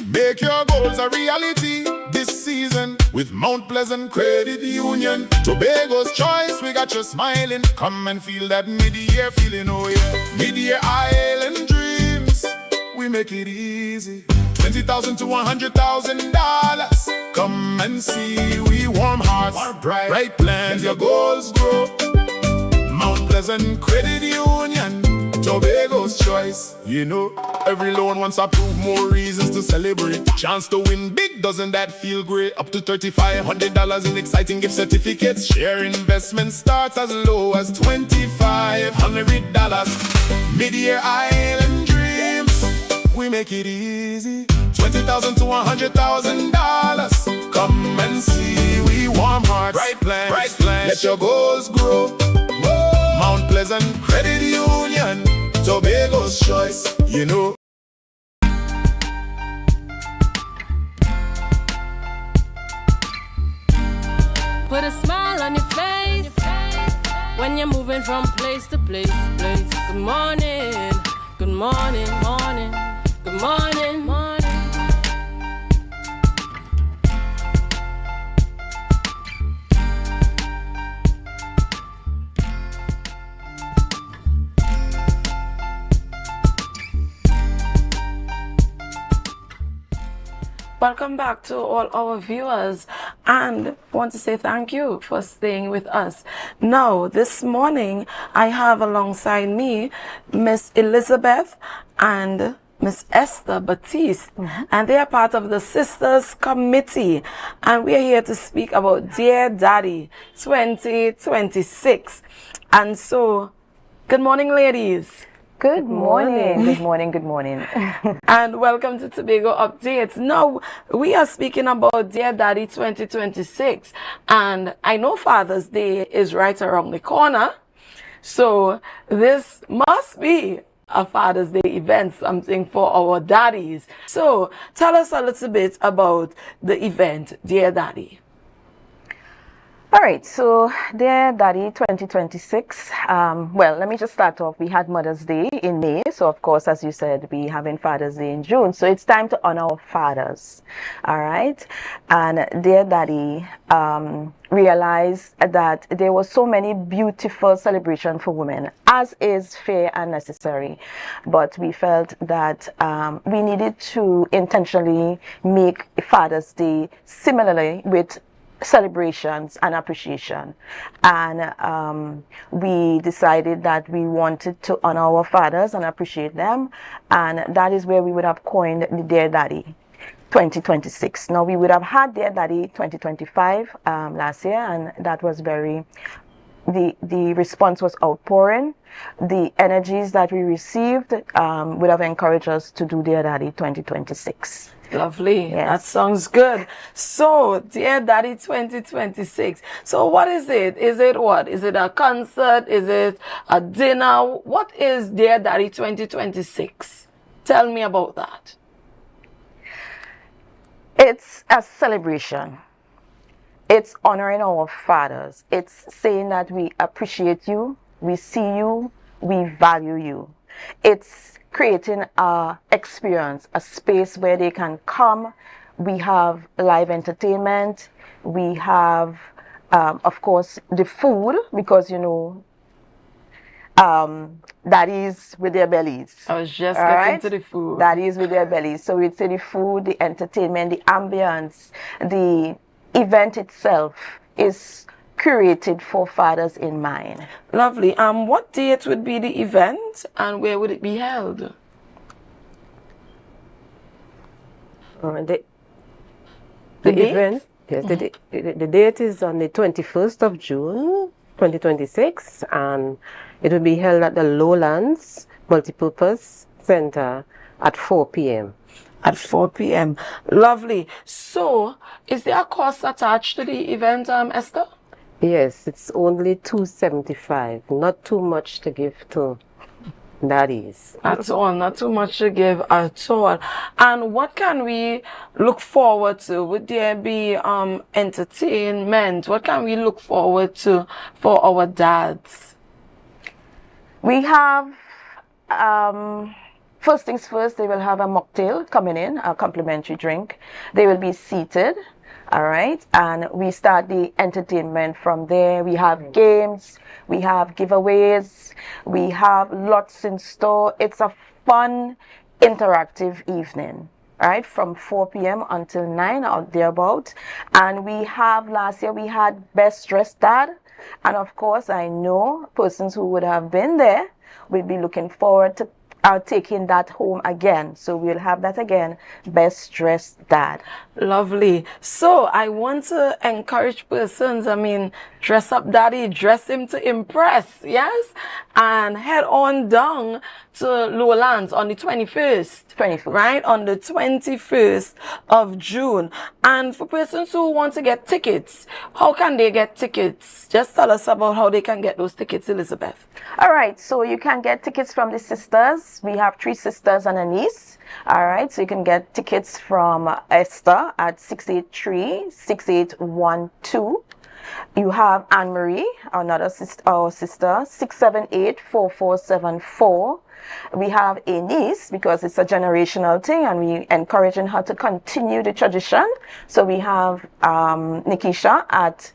Make your goals a reality this season with Mount Pleasant Credit Union. Tobago's choice, we got you smiling. Come and feel that mid-year feeling, oh yeah. Mid-year island dreams, we make it easy. $20,000 to $100,000. Come and see, we warm hearts, bright plans, your goals grow. Mount Pleasant Credit Union, Tobago's choice. You know, every loan wants to prove more reasons to celebrate. Chance to win big, doesn't that feel great? Up to $3,500 in exciting gift certificates. Share investment starts as low as $2,500. Mid-year island dreams, we make it easy. $20,000 to $100,000. Come and see, we warm hearts, bright plans, let your goals grow. Whoa. Mount Pleasant Credit Union, Tobago's choice, you know. Put a smile on your face when you're moving from place to place. Good morning, good morning, morning, good morning, morning. Welcome back to all our viewers, and want to say thank you for staying with us. Now, this morning, I have alongside me Miss Elizabeth and Miss Esther Batiste, and they are part of the Sisters Committee, and we are here to speak about Dear Daddy 2026. And so, good morning, ladies. Good morning. Good morning. Good morning. And welcome to Tobago Updates. Now, we are speaking about Dear Daddy 2026. And I know Father's Day is right around the corner. So this must be a Father's Day event, something for our daddies. So tell us a little bit about the event, Dear Daddy. All right, so Dear Daddy 2026. Well, let me just start off. We had Mother's Day in May. So, of course, as you said, we having Father's Day in June. So it's time to honor our fathers. All right. And Dear Daddy realized that there were so many beautiful celebrations for women, as is fair and necessary. But we felt that we needed to intentionally make Father's Day similarly with celebrations and appreciation, and we decided that we wanted to honor our fathers and appreciate them, and that is where we would have coined the Dear Daddy 2026. Now, we would have had Dear Daddy 2025 last year, and that was very, the response was outpouring. The energies that we received would have encouraged us to do Dear Daddy 2026. Lovely. Yes. That sounds good. So, Dear Daddy 2026. So, what is it? Is it what? Is it a concert? Is it a dinner? What is Dear Daddy 2026? Tell me about that. It's a celebration. It's honoring our fathers. It's saying that we appreciate you, we see you, we value you. It's creating a experience, a space where they can come. We have live entertainment. We have, of course, the food, because, you know, daddies with their bellies. I was just getting to the food. Daddies with their bellies. So we'd say the food, the entertainment, the ambience, the event itself is curated for fathers in mind. Lovely. What date would be the event and where would it be held? The event, yes, the date is on the 21st of June, 2026, and it will be held at the Lowlands Multipurpose Center at 4 p.m. At 4 p.m. Lovely. So, is there a cost attached to the event, Esther? Yes, it's only $275. Not too much to give to daddies. At all, not too much to give at all. And what can we look forward to? Would there be entertainment? What can we look forward to for our dads? We have, first things first, they will have a mocktail coming in, a complimentary drink. They will be seated. All right, and we start the entertainment from there. We have games, we have giveaways, we have lots in store. It's a fun, interactive evening, right, from 4 p.m. until 9 or thereabout. And we have, last year we had Best Dressed Dad, and of course I know persons who would have been there will be looking forward to taking that home again. So we'll have that again, Best Dressed Dad. Lovely. So I want to encourage persons, dress up daddy, dress him to impress, yes? And head on down to Lowlands on the 21st. Right? On the 21st of June. And for persons who want to get tickets, how can they get tickets? Just tell us about how they can get those tickets, Elizabeth. All right, so you can get tickets from the sisters. We have 3 sisters and a niece. All right, so you can get tickets from Esther at 683-6812. You have Anne-Marie, our sister, 678-4474. We have a niece, because it's a generational thing, and we encouraging her to continue the tradition. So we have Nikisha at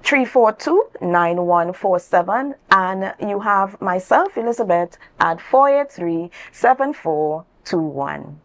342-9147, and you have myself, Elizabeth, at 483-7421.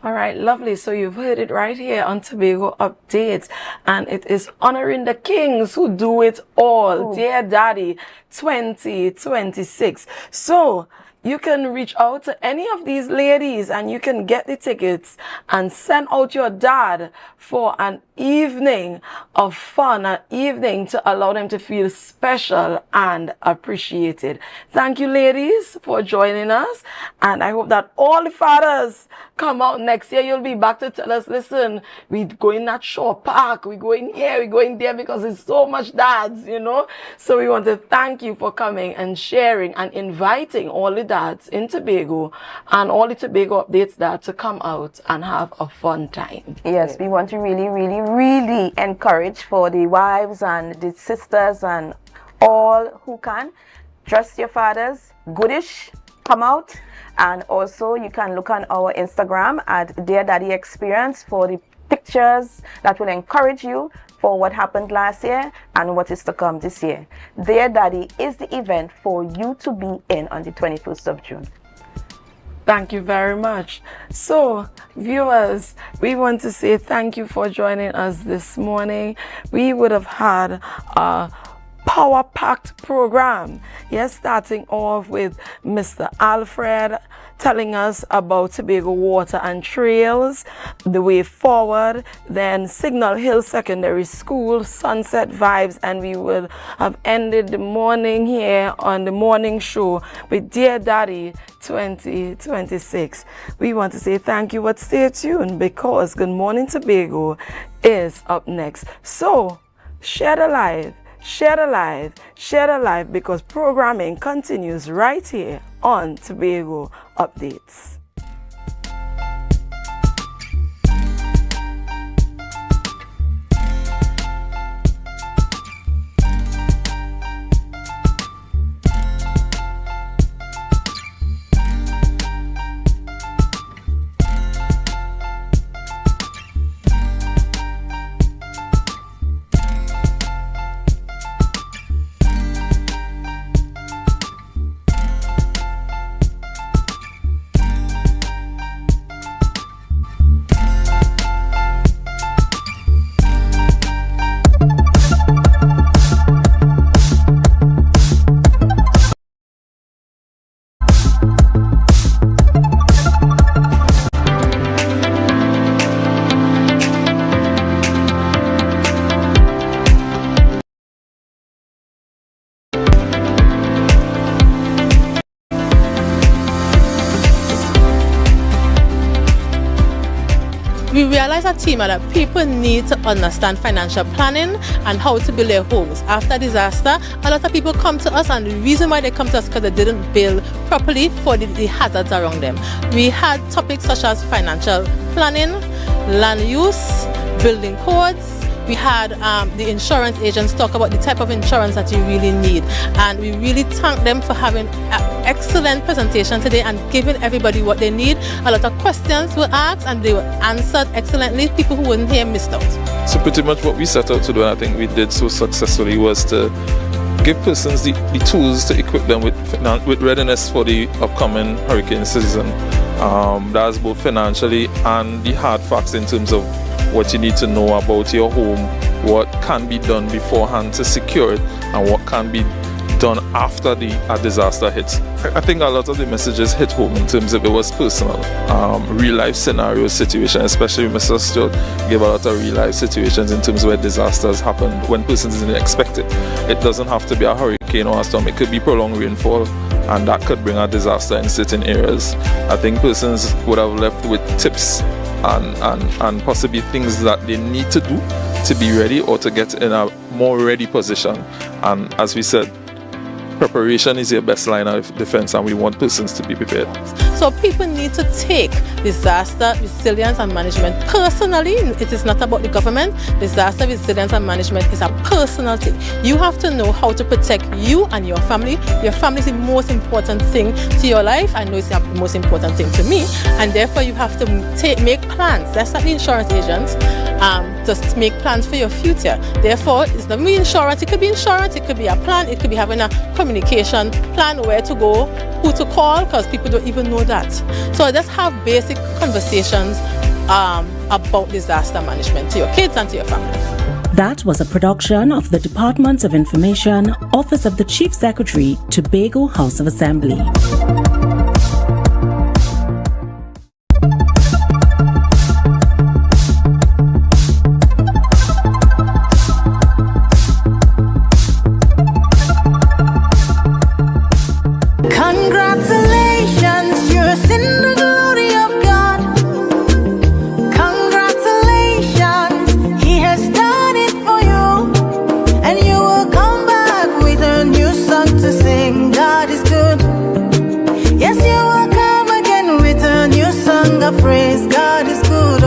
All right, lovely. So you've heard it right here on Tobago Updates, and it is honoring the kings who do it all. Dear Daddy 2026. So you can reach out to any of these ladies and you can get the tickets and send out your dad for an evening of fun, an evening to allow them to feel special and appreciated. Thank you, ladies, for joining us, and I hope that all the fathers come out next year. You'll be back to tell us, listen, we going at Shore Park, we going here, we going there, because it's so much dads, you know. So we want to thank you for coming and sharing and inviting all the dads in Tobago and all the Tobago Updates dads to come out and have a fun time. Yes, we want to really encourage for the wives and the sisters and all who can. Dress your fathers goodish, come out. And also you can look on our Instagram at Dear Daddy Experience for the pictures that will encourage you for what happened last year and what is to come this year. Dear Daddy is the event for you to be in on the 21st of June. Thank you very much. So, viewers, we want to say thank you for joining us this morning. We would have had a power-packed program. Yes, starting off with Mr. Alfred telling us about Tobago Water and Trails, the way forward, then Signal Hill Secondary School, Sunset Vibes, and we will have ended the morning here on the morning show with Dear Daddy 2026. We want to say thank you, but stay tuned because Good Morning Tobago is up next. So, share the live. Share the live, share the live, because programming continues right here on Tobago Updates. We realize at TEMA that people need to understand financial planning and how to build their homes. After disaster, a lot of people come to us, and the reason why they come to us is because they didn't build properly for the hazards around them. We had topics such as financial planning, land use, building codes. We had the insurance agents talk about the type of insurance that you really need, and we really thank them for having an excellent presentation today and giving everybody what they need. A lot of questions were asked and they were answered excellently. People who weren't here missed out. So pretty much what we set out to do, and I think we did so successfully, was to give persons the tools to equip them with readiness for the upcoming hurricane season. That's both financially and the hard facts in terms of what you need to know about your home, what can be done beforehand to secure it, and what can be done after a disaster hits. I think a lot of the messages hit home in terms of it was personal, real life scenario situation, especially Mr. Stewart gave a lot of real life situations in terms of where disasters happen when persons didn't expect it. It doesn't have to be a hurricane or a storm, it could be prolonged rainfall, and that could bring a disaster in certain areas. I think persons would have left with tips and possibly things that they need to do to be ready or to get in a more ready position. And as we said, preparation is your best line of defense, and we want persons to be prepared. So people need to take disaster resilience and management personally. It is not about the government. Disaster resilience and management is a personal thing. You have to know how to protect you and your family. Your family is the most important thing to your life. I know it's the most important thing to me, and therefore you have to make plans. That's like the insurance agents. just make plans for your future. Therefore, it's not only insurance, it could be insurance, it could be a plan, it could be having a communication plan, where to go, who to call, because people don't even know that. So just have basic conversations about disaster management to your kids and to your family. That was a production of the Department of Information, Office of the Chief Secretary, Tobago House of Assembly. Congratulations, you're in the glory of God. Congratulations, He has done it for you. And you will come back with a new song to sing. God is good. Yes, you will come again with a new song of praise. God is good.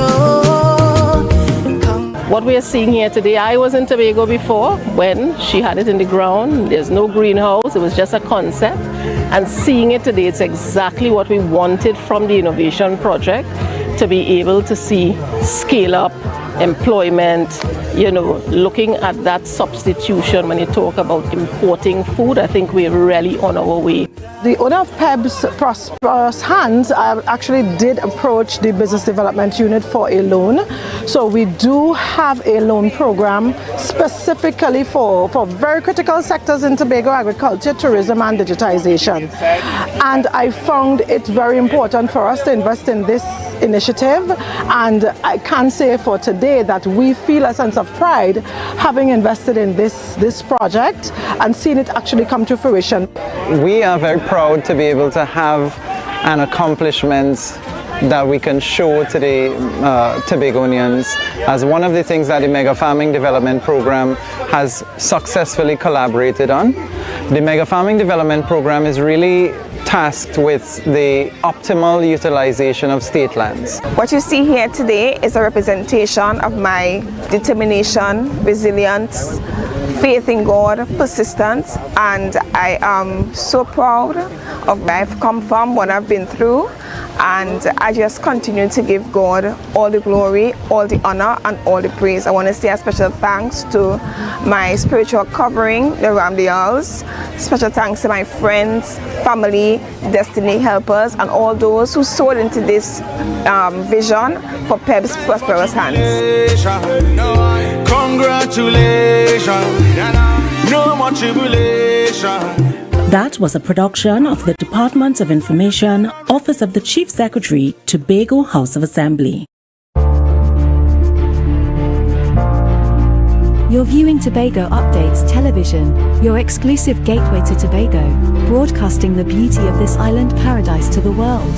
What we are seeing here today, I was in Tobago before when she had it in the ground. There's no greenhouse, it was just a concept. And seeing it today, it's exactly what we wanted from the innovation project, to be able to see scale up employment, looking at that substitution. When you talk about importing food, I think we're really on our way. The owner of PEB's Prosperous Hands actually did approach the Business Development Unit for a loan. So we do have a loan program specifically for very critical sectors in Tobago: agriculture, tourism and digitization. And I found it very important for us to invest in this initiative, and I can say for today that we feel a sense of pride having invested in this project and seeing it actually come to fruition. We are very proud to be able to have an accomplishment that we can show to the Tobagonians as one of the things that the Mega Farming Development Program has successfully collaborated on. The Mega Farming Development Program is really tasked with the optimal utilization of state lands. What you see here today is a representation of my determination, resilience, faith in God, persistence, and I am so proud of where I've come from, what I've been through, and I just continue to give God all the glory, all the honor, and all the praise. I want to say a special thanks to my spiritual covering, the Ramdials. Special thanks to my friends, family, destiny helpers, and all those who sold into this vision for PEB's Prosperous Hands. Congratulations, no more tribulation. That was a production of the Department of Information, Office of the Chief Secretary, Tobago House of Assembly. You're viewing Tobago Updates Television, your exclusive gateway to Tobago, broadcasting the beauty of this island paradise to the world.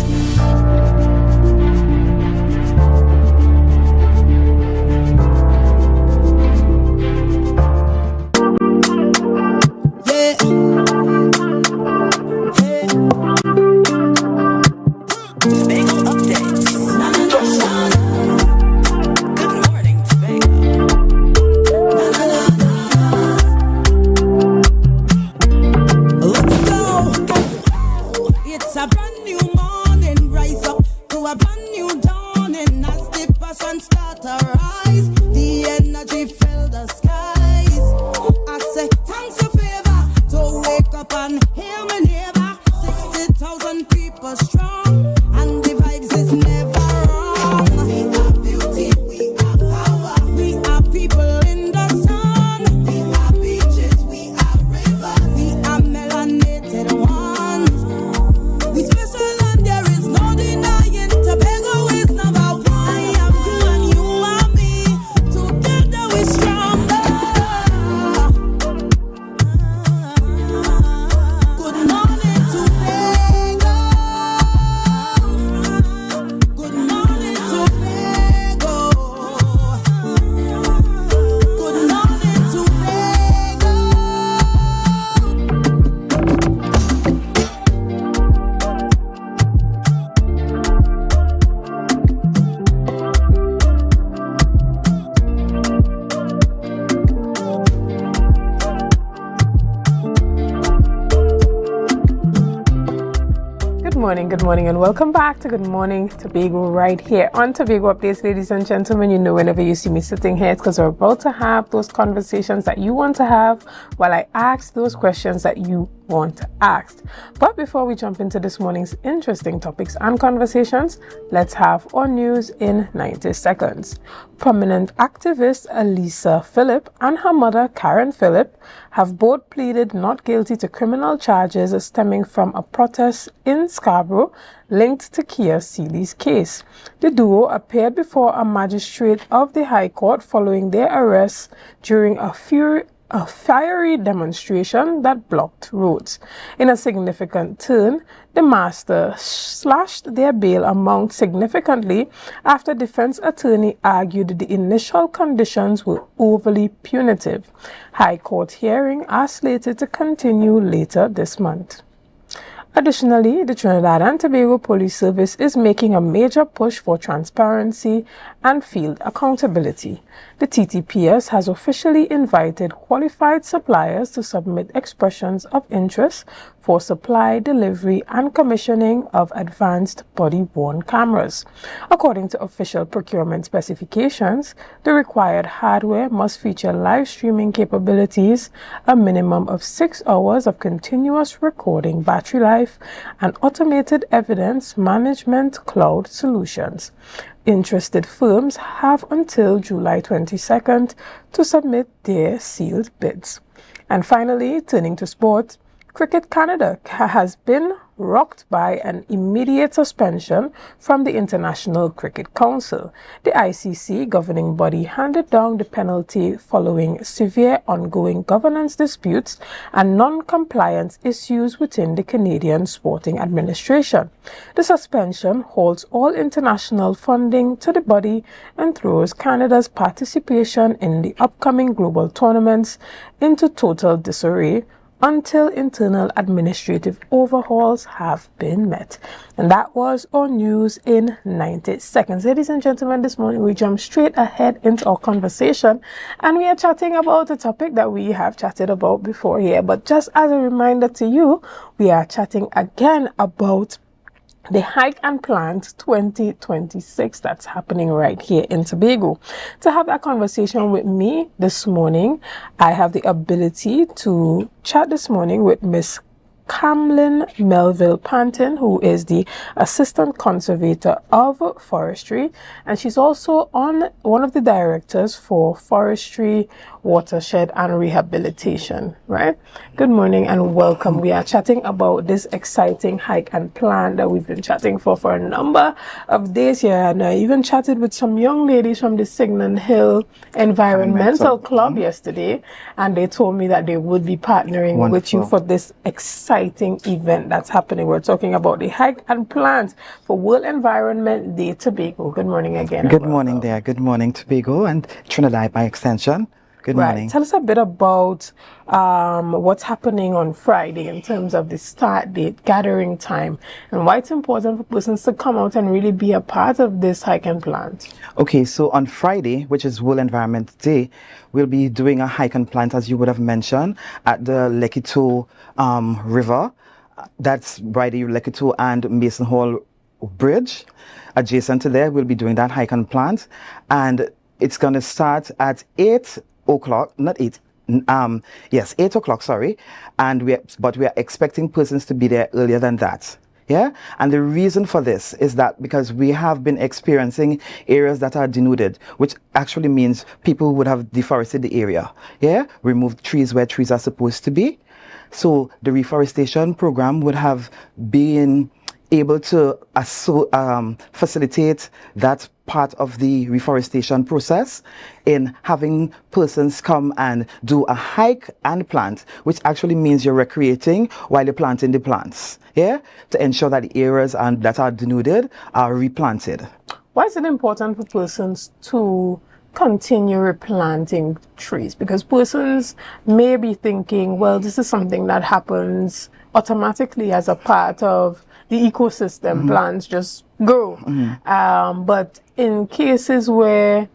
good morning, and welcome back to Good Morning Tobago right here on Tobago Updates, ladies and gentlemen. You know, whenever you see me sitting here, it's because we're about to have those conversations that you want to have while I ask those questions that you want asked. But before we jump into this morning's interesting topics and conversations, let's have our news in 90 seconds. Prominent activist Elisa Phillip and her mother Karen Phillip have both pleaded not guilty to criminal charges stemming from a protest in Scarborough linked to Kia Seeley's case. The duo appeared before a magistrate of the High Court following their arrest during a fiery demonstration that blocked roads. In a significant turn, the master slashed their bail amount significantly after defense attorney argued the initial conditions were overly punitive. High Court hearings are slated to continue later this month. Additionally, the Trinidad and Tobago Police Service is making a major push for transparency and field accountability. The TTPS has officially invited qualified suppliers to submit expressions of interest for supply, delivery, and commissioning of advanced body-worn cameras. According to official procurement specifications, the required hardware must feature live streaming capabilities, a minimum of 6 hours of continuous recording battery life, and automated evidence management cloud solutions. Interested firms have until July 22nd to submit their sealed bids. And finally, turning to sport, Cricket Canada has been rocked by an immediate suspension from the International Cricket Council. The ICC governing body handed down the penalty following severe ongoing governance disputes and non-compliance issues within the Canadian Sporting Administration. The suspension halts all international funding to the body and throws Canada's participation in the upcoming global tournaments into total disarray until internal administrative overhauls have been met. And that was our news in 90 seconds. Ladies and gentlemen, this morning we jump straight ahead into our conversation, and we are chatting about a topic that we have chatted about before here. But just as a reminder to you, we are chatting again about the Hike and Plant 2026 that's happening right here in Tobago. To have that conversation with me this morning, I have the ability to chat this morning with Miss Camlin Melville Panton, who is the Assistant Conservator of Forestry, and she's also one of the directors for Forestry, Watershed and Rehabilitation, right? Good morning and welcome. We are chatting about this exciting hike and plan that we've been chatting for a number of days here, and I even chatted with some young ladies from the Signan Hill Environmental Club yesterday, and they told me that they would be partnering with you for this exciting event that's happening. We're talking about the Hike and Plant for World Environment Day Tobago. Good morning again. Good morning there. Good morning Tobago and Trinidad by extension. Good morning. Tell us a bit about what's happening on Friday in terms of the start date, gathering time, and why it's important for persons to come out and really be a part of this hike and plant. Okay, so on Friday, which is World Environment Day, we'll be doing a hike and plant, as you would have mentioned, at the Lekito River. That's by the Lekito and Mason Hall Bridge. Adjacent to there, we'll be doing that hike and plant, and it's going to start at 8 o'clock, not 8, 8 o'clock, sorry, and we are expecting persons to be there earlier than that. Yeah, and the reason for this is that because we have been experiencing areas that are denuded, which actually means people would have deforested the area, yeah, removed trees where trees are supposed to be. So the reforestation program would have been able to facilitate that part of the reforestation process in having persons come and do a hike and plant, which actually means you're recreating while you're planting the plants, yeah, to ensure that the areas that are denuded are replanted. Why is it important for persons to continue replanting trees? Because persons may be thinking, well, this is something that happens automatically as a part of the ecosystem. Plants just grow. But in cases where,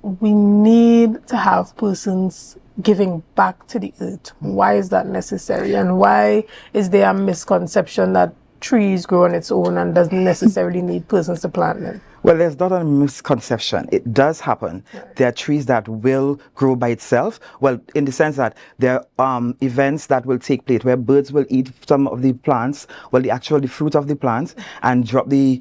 we need to have persons giving back to the earth. Why is that necessary? And why is there a misconception that trees grow on its own and doesn't necessarily need persons to plant them? Well, there's not a misconception. It does happen. There are trees that will grow by itself. Well, in the sense that there are events that will take place where birds will eat some of the plants, well, the fruit of the plants, and drop the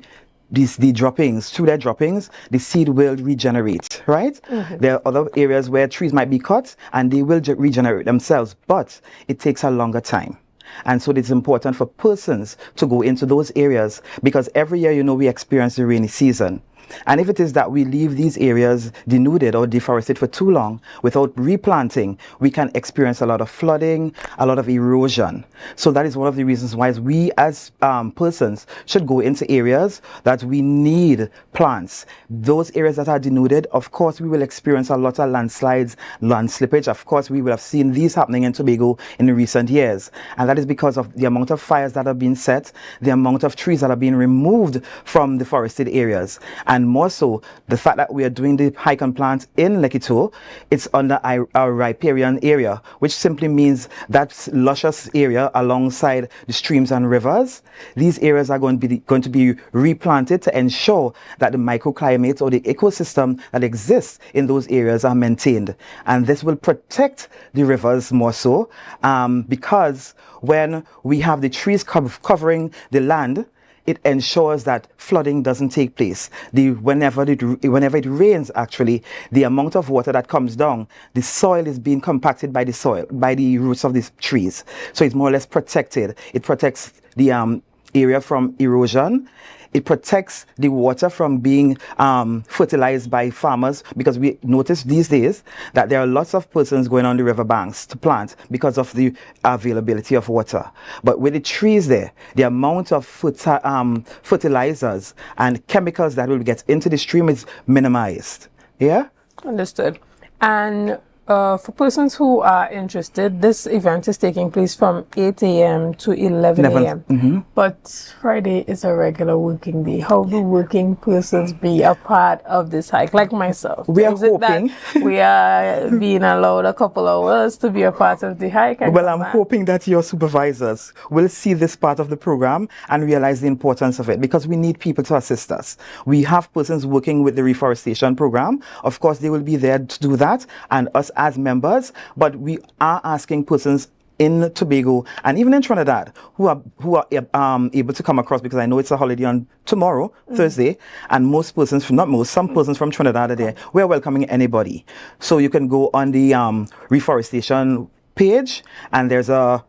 droppings. Through their droppings, the seed will regenerate, right? There are other areas where trees might be cut and they will regenerate themselves, but it takes a longer time. And so it's important for persons to go into those areas, because every year, you know, we experience the rainy season. And if it is that we leave these areas denuded or deforested for too long without replanting, we can experience a lot of flooding, a lot of erosion. So that is one of the reasons why we as persons should go into areas that we need plants. Those areas that are denuded, of course, we will experience a lot of landslides, land slippage. Of course, we will have seen these happening in Tobago in recent years. And that is because of the amount of fires that have been set, the amount of trees that are being removed from the forested areas. And more so, the fact that we are doing the hike and plant in Lekito, it's under our riparian area, which simply means that luscious area alongside the streams and rivers. These areas are going to be replanted to ensure that the microclimate or the ecosystem that exists in those areas are maintained. And this will protect the rivers more so, because when we have the trees covering the land, it ensures that flooding doesn't take place. Whenever it rains, actually, the amount of water that comes down, the soil is being compacted by the roots of these trees. So it's more or less protected. It protects the area from erosion. It protects the water from being fertilized by farmers, because we notice these days that there are lots of persons going on the riverbanks to plant because of the availability of water. But with the trees there, the amount of fertilizers and chemicals that will get into the stream is minimized. Yeah? Understood. And for persons who are interested, this event is taking place from 8 a.m. to 11 a.m. But Friday is a regular working day. How do working persons be a part of this hike, like myself? We are hoping we are being allowed a couple hours to be a part of the hike. Well, I'm hoping that your supervisors will see this part of the program and realize the importance of it, because we need people to assist us. We have persons working with the reforestation program. Of course, they will be there to do that, and us as members, but we are asking persons in Tobago and even in Trinidad who are able to come across, because I know it's a holiday on tomorrow, Thursday, and some persons from Trinidad are there. We're welcoming anybody. So you can go on the reforestation page, and there's a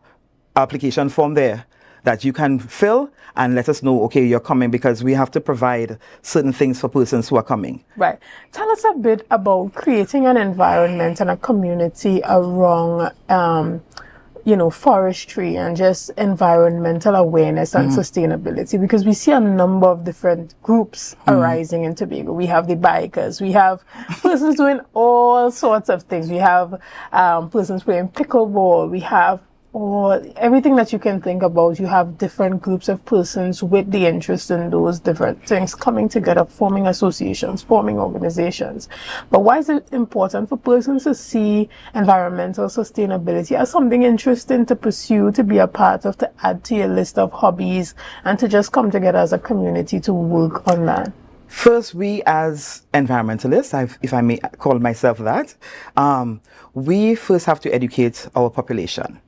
application form there that you can fill and let us know, okay, you're coming, because we have to provide certain things for persons who are coming. Right. Tell us a bit about creating an environment and a community around, forestry and just environmental awareness and sustainability, because we see a number of different groups arising in Tobago. We have the bikers, we have persons doing all sorts of things. We have persons playing pickleball, we have everything that you can think about. You have different groups of persons with the interest in those different things coming together, forming associations, forming organizations. But why is it important for persons to see environmental sustainability as something interesting to pursue, to be a part of, to add to your list of hobbies, and to just come together as a community to work on that? First, we as environmentalists, if I may call myself that, we first have to educate our population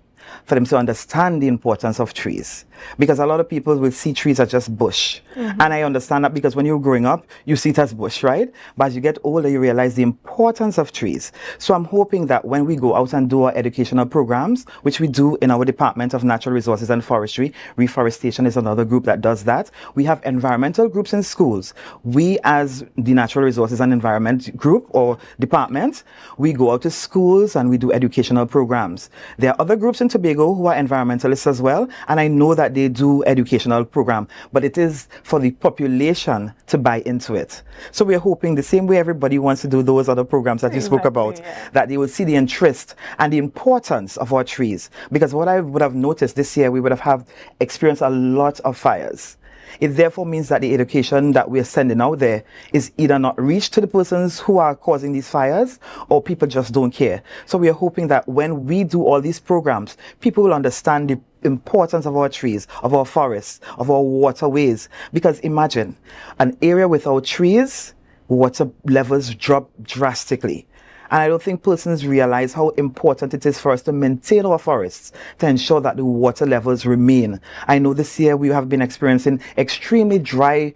for them to understand the importance of trees, because a lot of people will see trees as just bush. And I understand that, because when you're growing up, you see it as bush, right? But as you get older, you realize the importance of trees. So I'm hoping that when we go out and do our educational programs, which we do in our Department of Natural Resources and Forestry, reforestation is another group that does that. We have environmental groups in schools. We as the Natural Resources and Environment group or department, we go out to schools and we do educational programs. There are other groups in Tobago who are environmentalists as well, and I know that they do educational program, but it is for the population to buy into it. So we're hoping the same way everybody wants to do those other programs that you spoke about, that they will see the interest and the importance of our trees. Because what I would have noticed this year, we would have experienced a lot of fires. It therefore means that the education that we're sending out there is either not reached to the persons who are causing these fires, or people just don't care. So we are hoping that when we do all these programs, people will understand the importance of our trees, of our forests, of our waterways. Because imagine an area without trees, water levels drop drastically. And I don't think persons realize how important it is for us to maintain our forests to ensure that the water levels remain. I know this year we have been experiencing extremely dry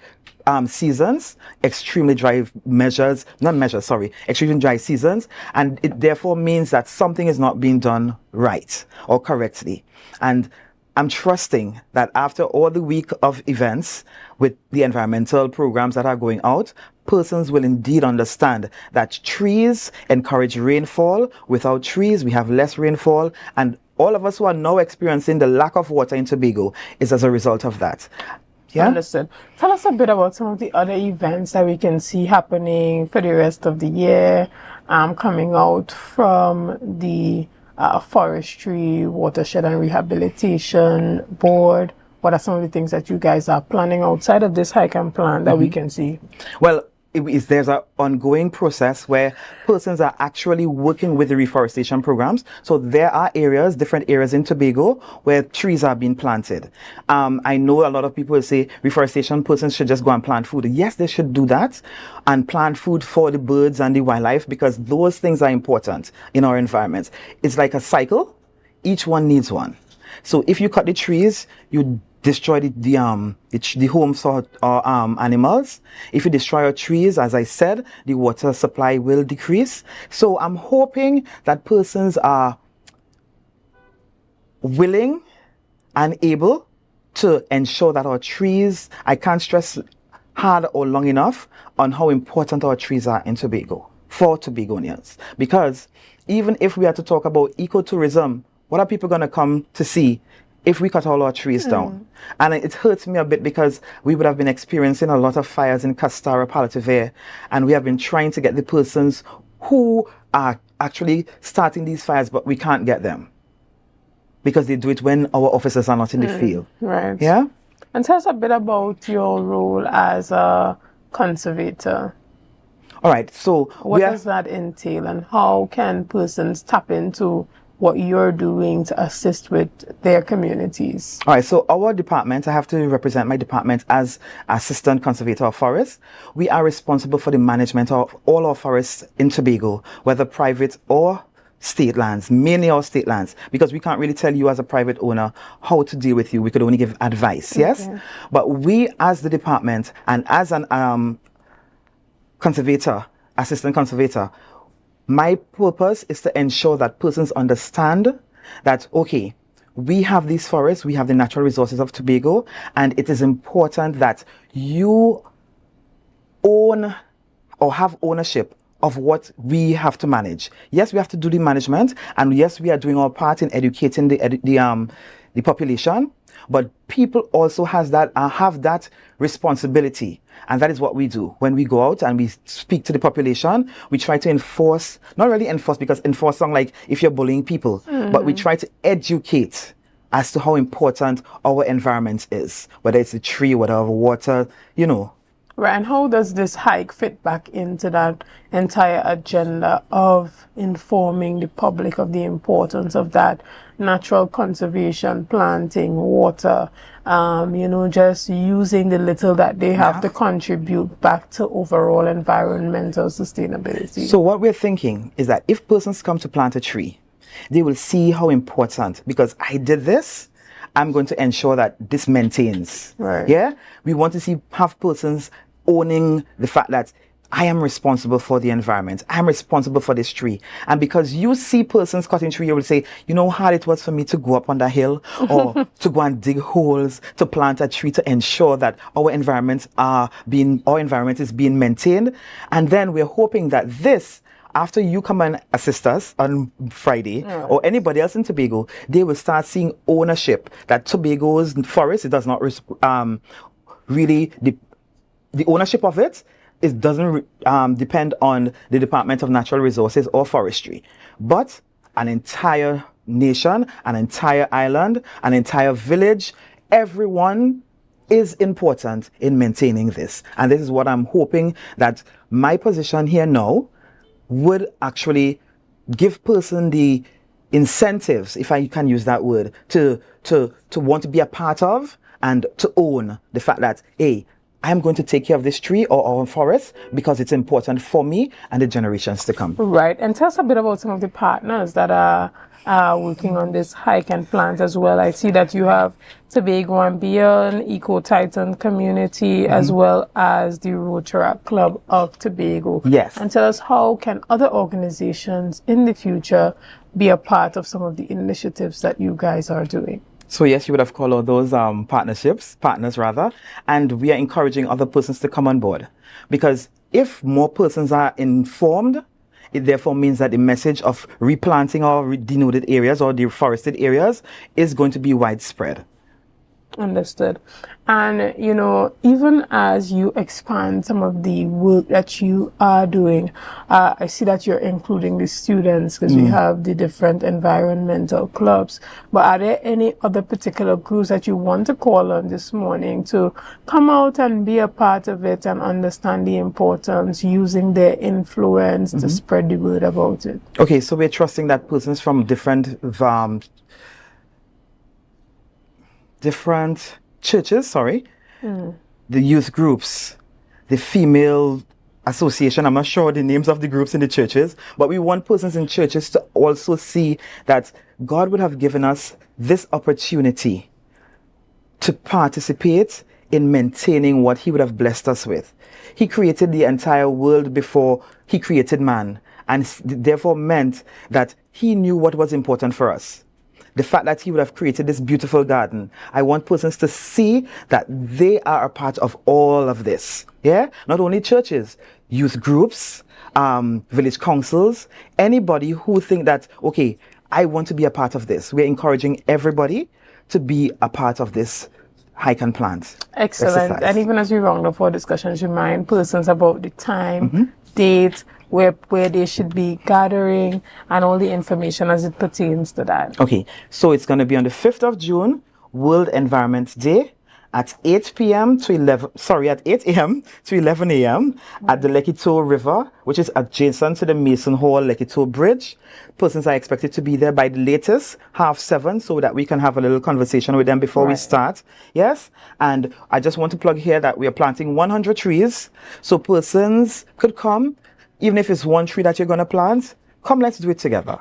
seasons, extremely dry extremely dry seasons, and it therefore means that something is not being done right or correctly. And I'm trusting that after all the week of events with the environmental programs that are going out, persons will indeed understand that trees encourage rainfall. Without trees, we have less rainfall, and all of us who are now experiencing the lack of water in Tobago is as a result of that. Yeah? Understood. Tell us a bit about some of the other events that we can see happening for the rest of the year, coming out from the Forestry, Watershed and Rehabilitation Board. What are some of the things that you guys are planning outside of this hike and plan that we can see? Well, there's an ongoing process where persons are actually working with the reforestation programs. So there are areas, different areas in Tobago where trees are being planted. I know a lot of people will say reforestation persons should just go and plant food. Yes, they should do that and plant food for the birds and the wildlife, because those things are important in our environments. It's like a cycle. Each one needs one. So if you cut the trees, you destroy the homes for our animals. If you destroy our trees, as I said, the water supply will decrease. So I'm hoping that persons are willing and able to ensure that our trees, I can't stress hard or long enough on how important our trees are in Tobago, for Tobagonians. Because even if we are to talk about ecotourism, what are people going to come to see if we cut all our trees down? And it hurts me a bit, because we would have been experiencing a lot of fires in Castara, Palativere, and we have been trying to get the persons who are actually starting these fires, but we can't get them because they do it when our officers are not in the field. Right. Yeah? And tell us a bit about your role as a conservator. All right, so what does that entail, and how can persons tap into what you're doing to assist with their communities? All right, so our department, I have to represent my department as Assistant Conservator of Forests. We are responsible for the management of all our forests in Tobago, whether private or state lands, mainly our state lands, because we can't really tell you as a private owner how to deal with you. We could only give advice, yes? But we as the department and as an conservator, assistant conservator, my purpose is to ensure that persons understand that, okay, we have these forests, we have the natural resources of Tobago, and it is important that you own or have ownership of what we have to manage. Yes, we have to do the management, and yes, we are doing our part in educating the population, but people also have that responsibility. And that is what we do. When we go out and we speak to the population, we try to enforce, not really enforce, because enforce sounds like if you're bullying people, but we try to educate as to how important our environment is, whether it's a tree, whatever, water, you know. Right, and how does this hike fit back into that entire agenda of informing the public of the importance of that natural conservation, planting, water, just using the little that they have to contribute back to overall environmental sustainability? So what we're thinking is that if persons come to plant a tree, they will see how important, because I did this, I'm going to ensure that this maintains. Right. Yeah? We want to have persons owning the fact that I am responsible for the environment. I'm responsible for this tree. And because you see persons cutting tree, you will say, you know how hard it was for me to go up on the hill or to go and dig holes to plant a tree to ensure that our environment is being maintained. And then we're hoping that this, after you come and assist us on Friday, or anybody else in Tobago, they will start seeing ownership, that Tobago's forest, it does not really, the ownership of it, doesn't depend on the Department of Natural Resources or Forestry, but an entire nation, an entire island, an entire village, everyone is important in maintaining this. And this is what I'm hoping that my position here now would actually give person the incentives, if I can use that word, to want to be a part of and to own the fact that, hey, I'm going to take care of this tree or our forest because it's important for me and the generations to come. Right. And tell us a bit about some of the partners that are working on this hike and plant as well. I see that you have Tobago and Beyond, Eco Titan Community, as well as the Rotaract Club of Tobago. Yes. And tell us, how can other organizations in the future be a part of some of the initiatives that you guys are doing? So yes, you would have called all those partners rather, and we are encouraging other persons to come on board. Because if more persons are informed, it therefore means that the message of replanting our denuded areas or deforested areas is going to be widespread. Understood. And, you know, even as you expand some of the work that you are doing, I see that you're including the students because we have the different environmental clubs. But are there any other particular groups that you want to call on this morning to come out and be a part of it and understand the importance, using their influence to spread the word about it? Okay, so we're trusting that persons from different churches, the youth groups, the female association, I'm not sure the names of the groups in the churches, but we want persons in churches to also see that God would have given us this opportunity to participate in maintaining what he would have blessed us with. He created the entire world before he created man, and therefore meant that he knew what was important for us. The fact that he would have created this beautiful garden, I want persons to see that they are a part of all of this. Yeah? Not only churches, youth groups, village councils, anybody who think that, okay, I want to be a part of this. We're encouraging everybody to be a part of this hike and plant. Excellent. exercise. And even as we round up our discussions, remind persons about the time, date, where they should be gathering, and all the information as it pertains to that. Okay, so it's going to be on the 5th of June, World Environment Day, at 8 a.m. to 11 a.m. at the Lekito River, which is adjacent to the Mason Hall Lekito Bridge. Persons are expected to be there by the latest 7:30, so that we can have a little conversation with them before we start. Yes, and I just want to plug here that we are planting 100 trees, so persons could come. Even if it's one tree that you're going to plant, come, let's do it together.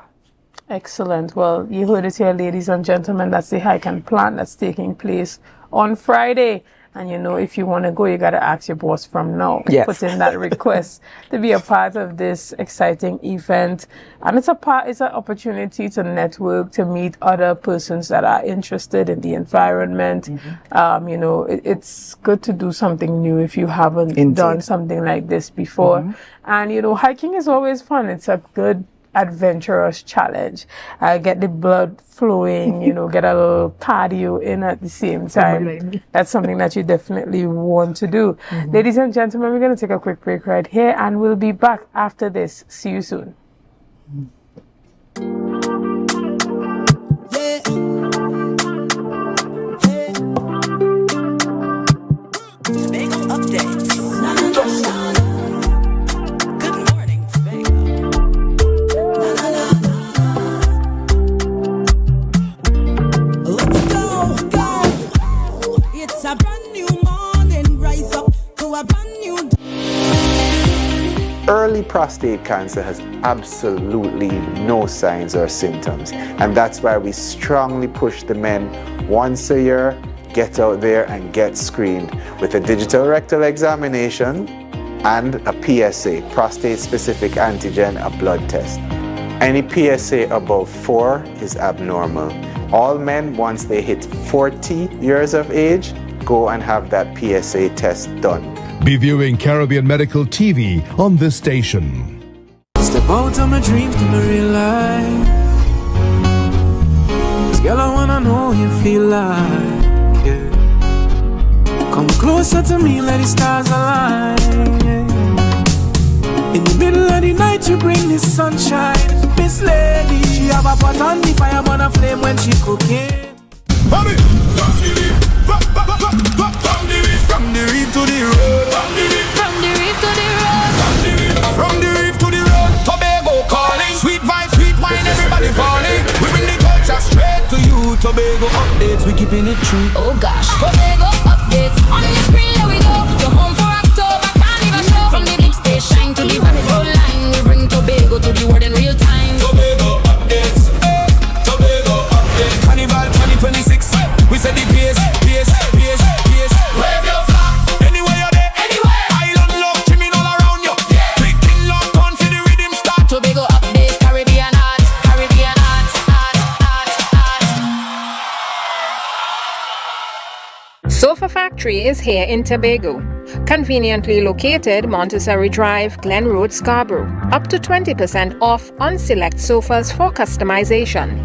Excellent. Well, you heard it here, ladies and gentlemen. That's the hike and plant that's taking place on Friday. And you know, if you want to go, you got to ask your boss from now. Yes. Put in that request to be a part of this exciting event. And it's an opportunity to network, to meet other persons that are interested in the environment. You know, it's good to do something new if you haven't done something like this before. And, you know, hiking is always fun. It's a good adventurous challenge. Get the blood flowing, you know, get a little cardio in at the same time. That's something that you definitely want to do. Ladies and gentlemen, we're going to take a quick break right here, and we'll be back after this. See you soon. Early prostate cancer has absolutely no signs or symptoms, and that's why we strongly push the men once a year, get out there and get screened with a digital rectal examination and a PSA, prostate-specific antigen, a blood test. Any PSA above 4 is abnormal. All men, once they hit 40 years of age, go and have that PSA test done. Be viewing Caribbean Medical TV on this station. Step out of my dreams to my real life. 'Cause girl, I wanna know you feel like, yeah. Come closer to me, let the stars align, yeah. In the middle of the night, you bring the sunshine. Miss Lady, she have a pot on the fire, burn a flame when she cooking. Tobago updates, we keeping it true. Oh gosh, Tobago updates on the screen. Here we go. You're home for October Carnival show. From the big stage shine to the rabbit hole line, we bring Tobago to the world in real time. Tobago updates, Tobago updates. Carnival 2026, we set the pace. Wave your flag anywhere you're there. Island love trimming all around you. Picking lock on to the rhythm start. Tobago updates, Caribbean art. Sofa Factory is here in Tobago. Conveniently located Montessori Drive, Glen Road, Scarborough. Up to 20% off on select sofas for customization.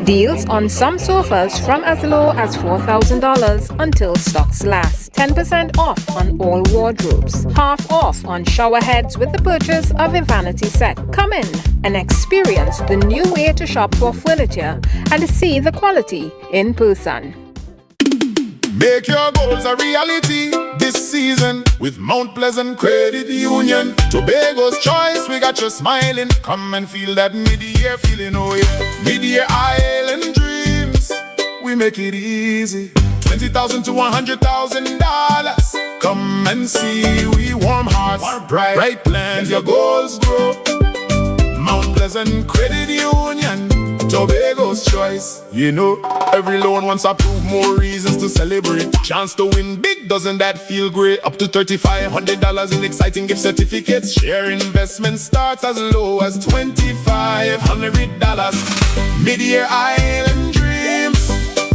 Deals on some sofas from as low as $4,000 until stocks last. 10% off on all wardrobes. Half off on shower heads with the purchase of a vanity set. Come in and experience the new way to shop for furniture and see the quality in person. Make your goals a reality this season with Mount Pleasant Credit Union. Tobago's choice, we got you smiling. Come and feel that mid-year feeling, oh yeah. Mid-year island dreams, we make it easy. $20,000 to $100,000. Come and see, we warm hearts, bright plans, your goals grow. Mount Pleasant Credit Union, Tobago's choice. You know, every loan once approved, more reasons to celebrate. Chance to win big, doesn't that feel great? Up to $3,500 in exciting gift certificates. Share investment starts as low as $2,500. Mid-year island dreams,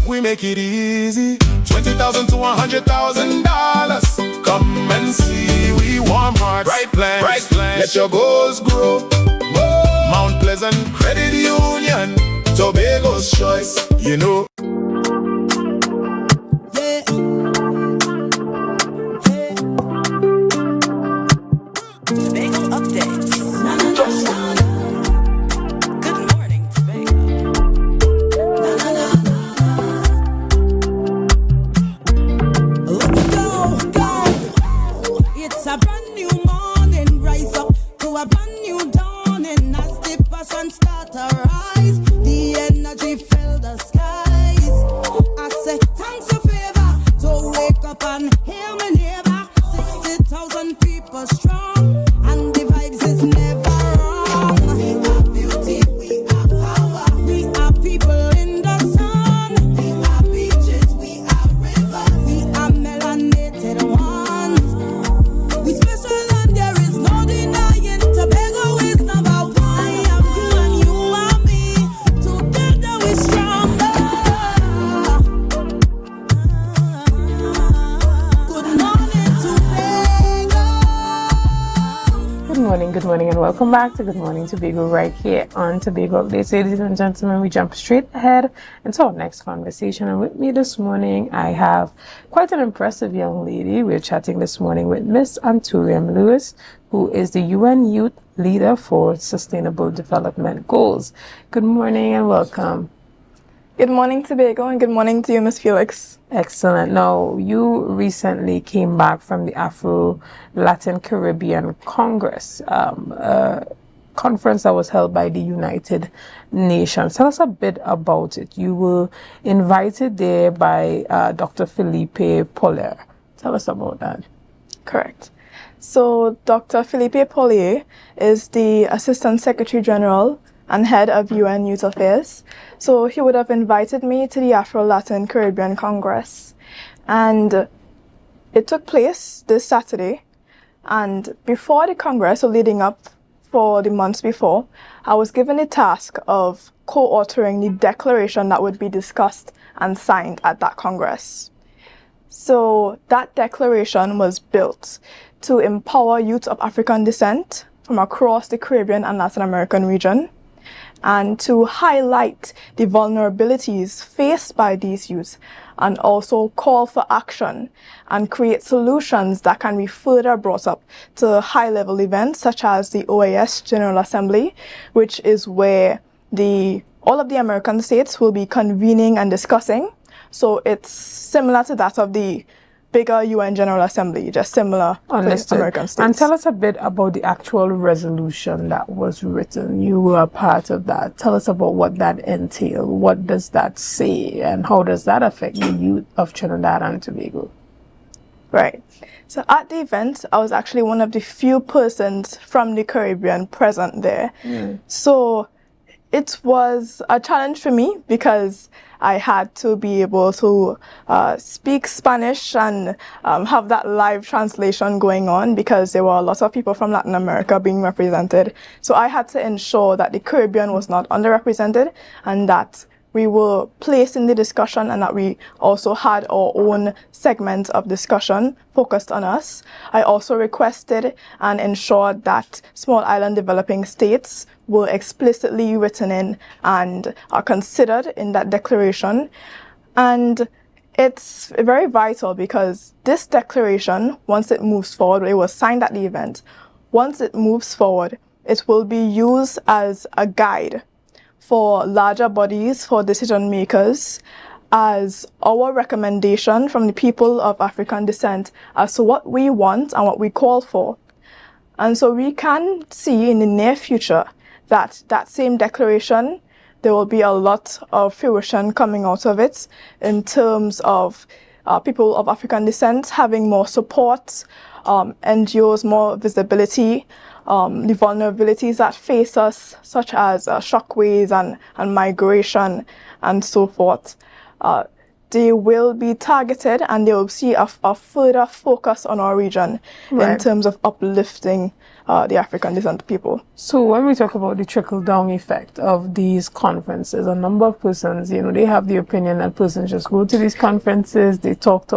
we make it easy. $20,000 to $100,000. Come and see, we warm hearts, bright plans. Let your goals grow. Mount Pleasant Credit Union, Tobago's choice, you know. Tobago updates. Good morning, Tobago. Let's go. It's a brand new morning. Rise up to a brand new dawning. As the passion start to rise, the energy fill the skies. I say thanks for favor, so wake up and hear me neighbor. 60,000 people strong, and the vibes is never wrong. We are beauty, we are power, we are people in the sun. We are beaches, we are rivers, we are melanated ones. We special and there is no denying. Tobago is number one. I am you and you are me. Together we stronger. Good morning, Tobago. Good morning, and welcome back to Good Morning Tobago right here on Tobago Updates. Ladies and gentlemen, we jump straight ahead into our next conversation. And with me this morning, I have quite an impressive young lady. We're chatting this morning with Miss Anturiam Lewis, who is the UN Youth Leader for Sustainable Development Goals. Good morning and welcome. Good morning, Tobago, and good morning to you, Miss Felix. Excellent. Now, you recently came back from the Afro-Latin Caribbean Congress, a conference that was held by the United Nations. Tell us a bit about it. You were invited there by Dr. Felipe Pollier. Tell us about that. Correct. So, Dr. Felipe Pollier is the Assistant Secretary General and head of UN Youth Affairs. So he would have invited me to the Afro-Latin Caribbean Congress. And it took place this Saturday. And before the Congress, or leading up for the months before, I was given the task of co-authoring the declaration that would be discussed and signed at that Congress. So that declaration was built to empower youth of African descent from across the Caribbean and Latin American region, and to highlight the vulnerabilities faced by these youth, and also call for action and create solutions that can be further brought up to high-level events such as the OAS General Assembly, which is where all of the American states will be convening and discussing. So it's similar to that of the bigger UN General Assembly, just similar to American states. And tell us a bit about the actual resolution that was written. You were a part of that. Tell us about what that entailed. What does that say, and how does that affect the youth of Trinidad and Tobago? Right. So at the event, I was actually one of the few persons from the Caribbean present there. So it was a challenge for me because I had to be able to speak Spanish and have that live translation going on because there were a lot of people from Latin America being represented. So I had to ensure that the Caribbean was not underrepresented and that we were placed in the discussion and that we also had our own segment of discussion focused on us. I also requested and ensured that small island developing states were explicitly written in and are considered in that declaration. And it's very vital because this declaration, once it moves forward, it was signed at the event. Once it moves forward, it will be used as a guide for larger bodies, for decision makers, as our recommendation from the people of African descent as to what we want and what we call for. And so we can see in the near future that that same declaration, there will be a lot of fruition coming out of it in terms of people of African descent having more support, NGOs more visibility, the vulnerabilities that face us, such as shockwaves and migration and so forth. They will be targeted and they will see a further focus on our region in terms of uplifting the African descent people. So when we talk about the trickle-down effect of these conferences, a number of persons, they have the opinion that persons just go to these conferences, they talk,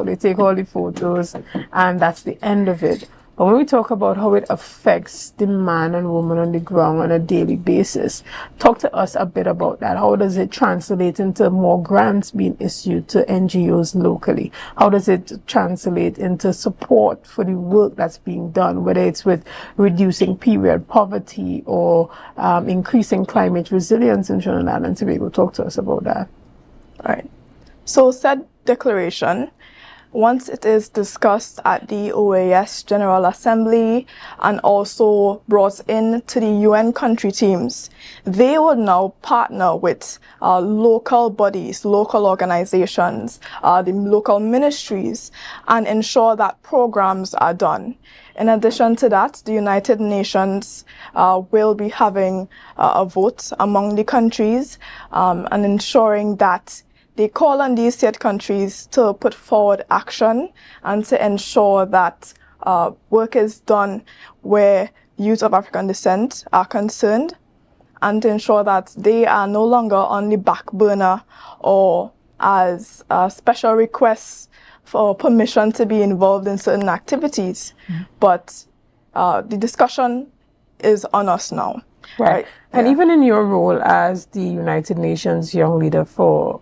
they take all the photos, and that's the end of it. But when we talk about how it affects the man and woman on the ground on a daily basis, talk to us a bit about that. How does it translate into more grants being issued to NGOs locally? How does it translate into support for the work that's being done, whether it's with reducing period poverty or increasing climate resilience in Trinidad and Tobago? Talk to us about that. All right. So said declaration, once it is discussed at the OAS General Assembly and also brought in to the UN country teams, they would now partner with local bodies, local organizations, the local ministries, and ensure that programs are done. In addition to that, the United Nations will be having a vote among the countries and ensuring that they call on these state countries to put forward action and to ensure that work is done where youth of African descent are concerned, and to ensure that they are no longer on the back burner or as special requests for permission to be involved in certain activities. But the discussion is on us now. Right. And even in your role as the United Nations Young Leader for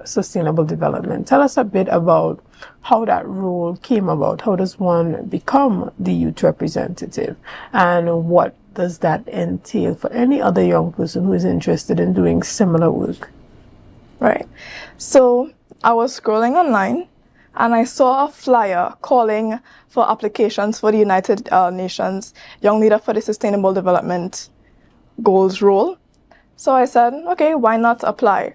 Sustainable Development, tell us a bit about how that role came about. How does one become the youth representative? And what does that entail for any other young person who is interested in doing similar work? Right. So I was scrolling online and I saw a flyer calling for applications for the United Nations Young Leader for the Sustainable Development Goals role. So I said, okay, why not apply?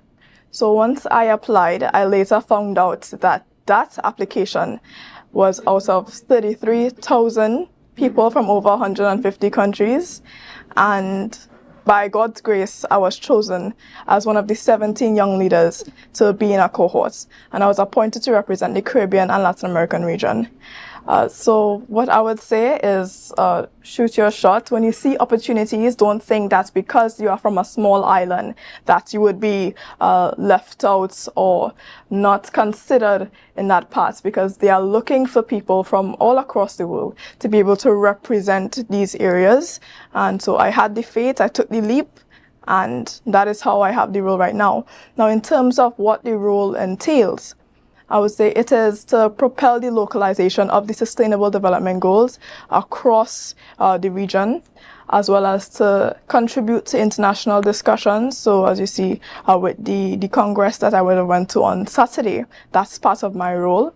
So once I applied, I later found out that that application was out of 33,000 people from over 150 countries. And by God's grace, I was chosen as one of the 17 young leaders to be in a cohort. And I was appointed to represent the Caribbean and Latin American region. So what I would say is shoot your shot. When you see opportunities, don't think that because you are from a small island that you would be left out or not considered in that part, because they are looking for people from all across the world to be able to represent these areas. And so I had the faith, I took the leap, and that is how I have the role right now. Now, in terms of what the role entails, I would say it is to propel the localization of the Sustainable Development Goals across the region, as well as to contribute to international discussions. So as you see with the Congress that I went to on Saturday, that's part of my role.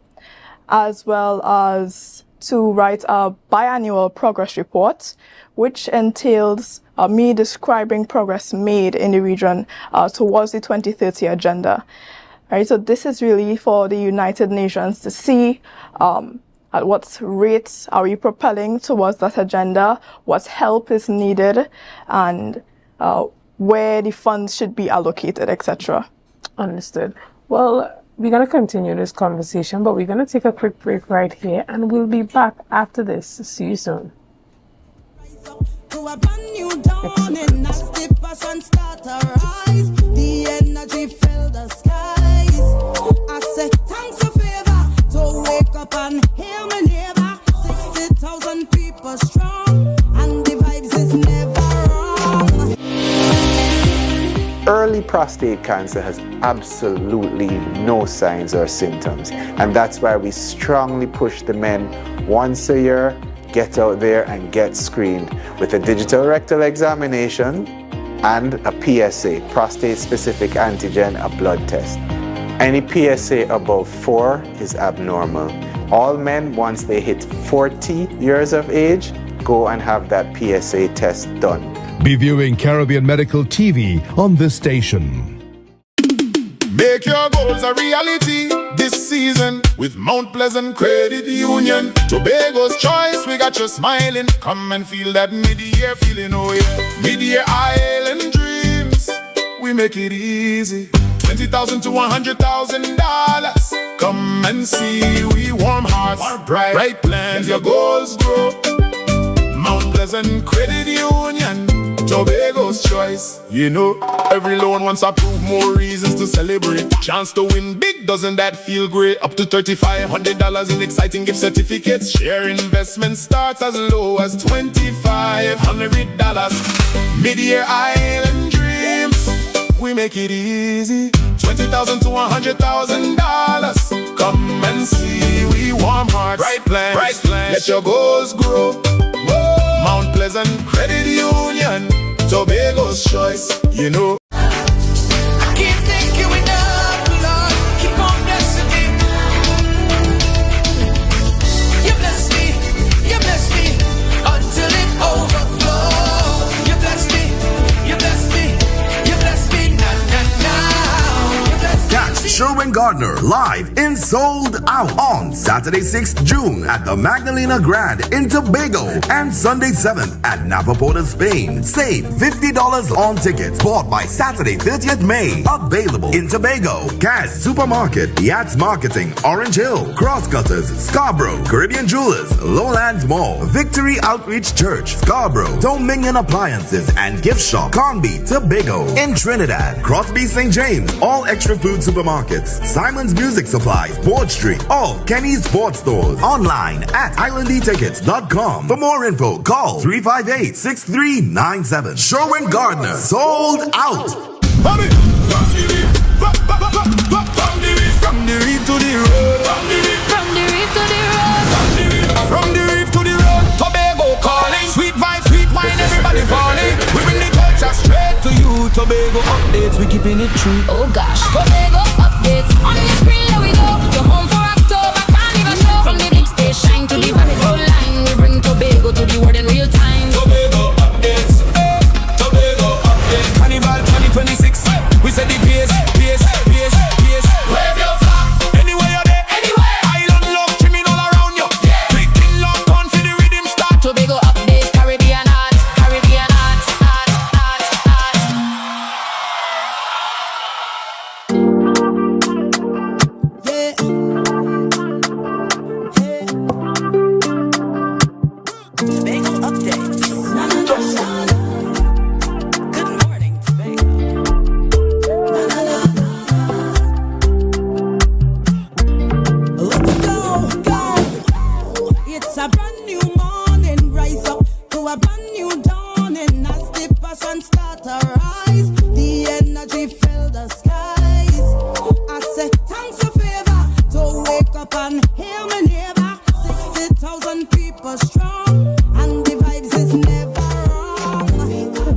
as well as to write a biannual progress report, which entails me describing progress made in the region towards the 2030 agenda. Right, so this is really for the United Nations to see at what rates are we propelling towards that agenda, what help is needed, and where the funds should be allocated, etc. Understood. Well, we're going to continue this conversation, but we're going to take a quick break right here, and we'll be back after this. See you soon. To a brand new dawning, as the passion start to rise, the energy fill the skies. I say thanks a favor to wake up and hear my neighbor. 60,000 people strong, and the vibes is never wrong. Early prostate cancer has absolutely no signs or symptoms, and that's why we strongly push the men once a year, get out there and get screened with a digital rectal examination and a PSA, prostate-specific antigen, a blood test. Any PSA above 4 is abnormal. All men, once they hit 40 years of age, go and have that PSA test done. Be viewing Caribbean Medical TV on this station. Make your goals a reality this season with Mount Pleasant Credit Union. Tobago's choice, we got you smiling. Come and feel that mid-year feeling, oh yeah. Mid-year island dreams, we make it easy. $20,000 to $100,000. Come and see, we warm hearts, bright plans, your goals grow. Mount Pleasant Credit Union, Tobago's choice. You know, every loan wants to prove more reasons to celebrate. Chance to win big, doesn't that feel great? Up to $3,500 in exciting gift certificates. Share investment starts as low as $2,500. Mid-year island dreams, we make it easy. $20,000 to $100,000. Come and see, we warm hearts, bright plans, let your goals grow. Whoa. Mount Pleasant Credit Union, Tobago's choice, you know. I can't thank you enough, Lord. Keep on blessing me. You bless me until it overflows. You bless me, you bless me, you bless me now. You bless me. Catch Sherwin Gardner live in Sold Out on Saturday 6th June at the Magdalena Grand in Tobago and Sunday 7th at Napa Porta, Spain. Save $50 on tickets bought by Saturday 30th May. Available in Tobago, Kaz Supermarket, Yats Marketing, Orange Hill, Crosscutters, Scarborough, Caribbean Jewelers, Lowlands Mall, Victory Outreach Church, Scarborough, Dominion Appliances and Gift Shop, Conby, Tobago. In Trinidad, Crosby St. James, All Extra Food Supermarkets, Simon's Music Supplies, Board Street, all Kenny's Sports Stores. Online at islandetickets.com. For more info, call 358-6397. Sherwin Gardner, Sold Out. From the reef to the road. From the reef to the road. From the reef to the road. Tobago calling. Sweet vibes, sweet wine, everybody falling. We bring the culture straight to you. Tobago updates, we keeping it true. Oh gosh. Tobago updates. On your screen, there we go. You're home for October, carnival show. From the big stage shine to the rabbit hole line. We bring Tobago to the world in real time. Tobago updates. Tobago updates. Carnival 2026. We said the pace. Wave your flag. Anywhere you're there. Anywhere. Island love trimming all around you. Yeah. Picking love, con for the rhythm start. Tobago updates. Caribbean art. Caribbean art. Tobago updates. Good morning, Tobago. Let's go. It's a brand new morning. Rise up to a brand new dawning. As the passion start to rise, the energy fill the skies. I say thanks a favor to wake up and hear my neighbor. 60,000 people strong, and the vibes is never wrong.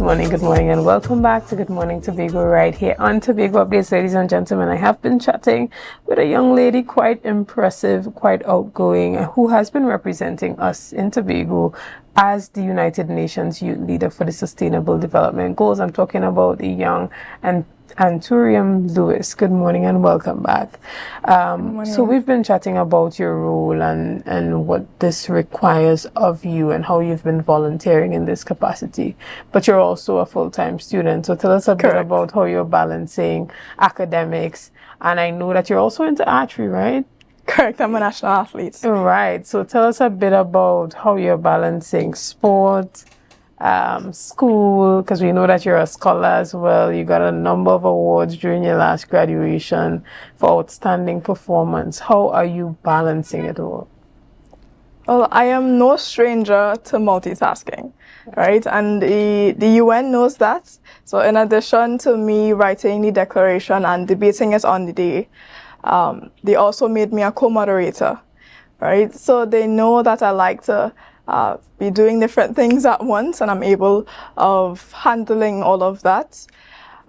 morning, and welcome back to Good Morning Tobago right here on Tobago Updates, ladies and gentlemen. I have been chatting with a young lady, quite impressive, quite outgoing, who has been representing us in Tobago as the United Nations Youth Leader for the Sustainable Development Goals. I'm talking about the young and Anturium Lewis. Good morning and welcome back. So we've been chatting about your role and what this requires of you and how you've been volunteering in this capacity. But you're also a full-time student. So tell us a bit about how you're balancing academics. And I know that you're also into archery, right? Correct. I'm a national athlete. Right. So tell us a bit about how you're balancing sport, school, because we know that you're a scholar as well. You got a number of awards during your last graduation for outstanding performance. How are you balancing it all? Well, I am no stranger to multitasking, right? And the UN knows that. So in addition to me writing the declaration and debating it on the day, they also made me a co-moderator, right? So they know that I like to be doing different things at once, and I'm able of handling all of that.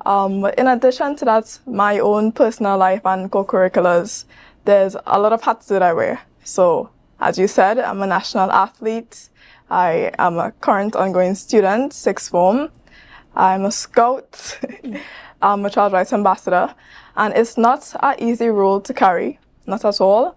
In addition to that, my own personal life and co-curriculars, there's a lot of hats that I wear. So as you said, I'm a national athlete. I am a current ongoing student, sixth form. I'm a scout. I'm a child rights ambassador. And it's not an easy role to carry, not at all.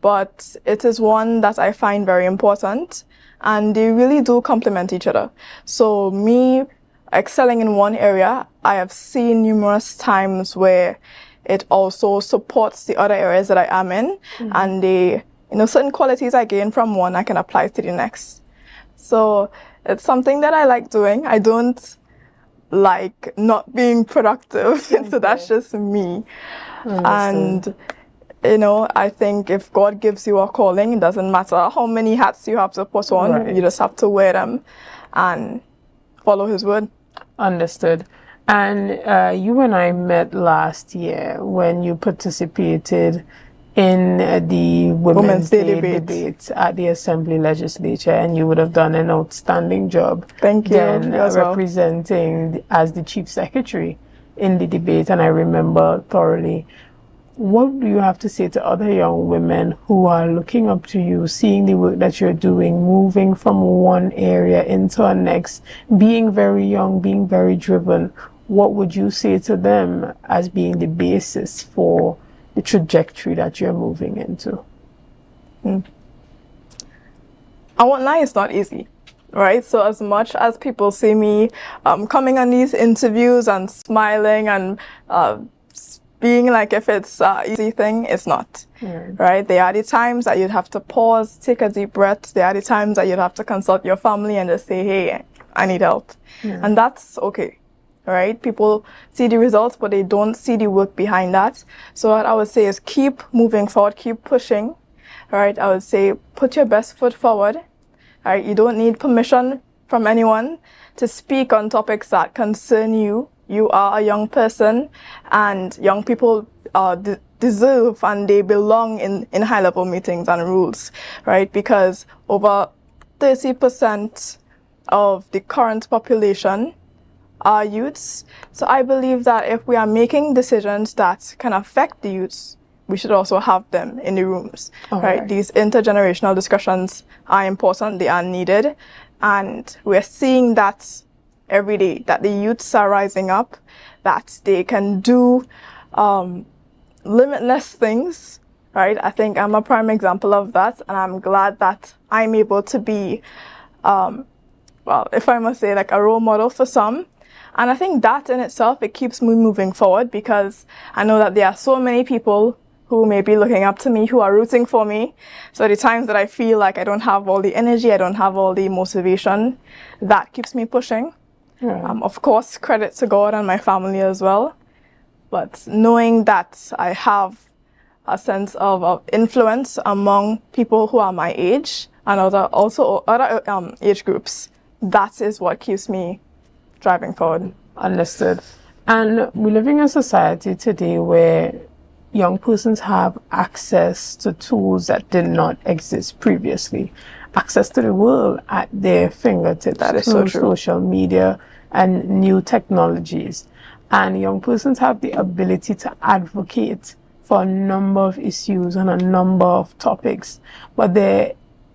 But it is one that I find very important, and they really do complement each other. So me excelling in one area, I have seen numerous times where it also supports the other areas that I am in, and certain qualities I gain from one, I can apply to the next. So it's something that I like doing. I don't like not being productive, so that's just me. And I think if God gives you a calling, it doesn't matter how many hats you have to put on. Right. You just have to wear them and follow His word. Understood. And you and I met last year when you participated in the Women's Day debate at the Assembly Legislature, and you would have done an outstanding job. Thank you. Then representing as the Chief Secretary in the debate, and I remember thoroughly. What do you have to say to other young women who are looking up to you, seeing the work that you're doing, moving from one area into a next, being very young, being very driven? What would you say to them as being the basis for the trajectory that you're moving into? I won't lie, it's not easy, right? So as much as people see me coming on these interviews and smiling and being like if it's an easy thing, it's not, right? There are the times that you'd have to pause, take a deep breath. There are the times that you'd have to consult your family and just say, hey, I need help. And that's okay, right? People see the results, but they don't see the work behind that. So what I would say is keep moving forward, keep pushing, right? I would say put your best foot forward, right? You don't need permission from anyone to speak on topics that concern you. You are a young person, and young people deserve and they belong in high-level meetings and rules, right? Because over 30% of the current population are youths. So I believe that if we are making decisions that can affect the youths, we should also have them in the rooms, right? These intergenerational discussions are important, they are needed, and we're seeing that every day, that the youths are rising up, that they can do limitless things, right? I think I'm a prime example of that, and I'm glad that I'm able to be, if I must say, like a role model for some. And I think that in itself, it keeps me moving forward, because I know that there are so many people who may be looking up to me, who are rooting for me. So the times that I feel like I don't have all the energy, I don't have all the motivation, that keeps me pushing. Of course, credit to God and my family as well. But knowing that I have a sense of influence among people who are my age and other age groups, that is what keeps me driving forward. Understood. And we're living in a society today where young persons have access to tools that did not exist previously. Access to the world at their fingertips. That is so true. Social media, and new technologies. And young persons have the ability to advocate for a number of issues on a number of topics. But there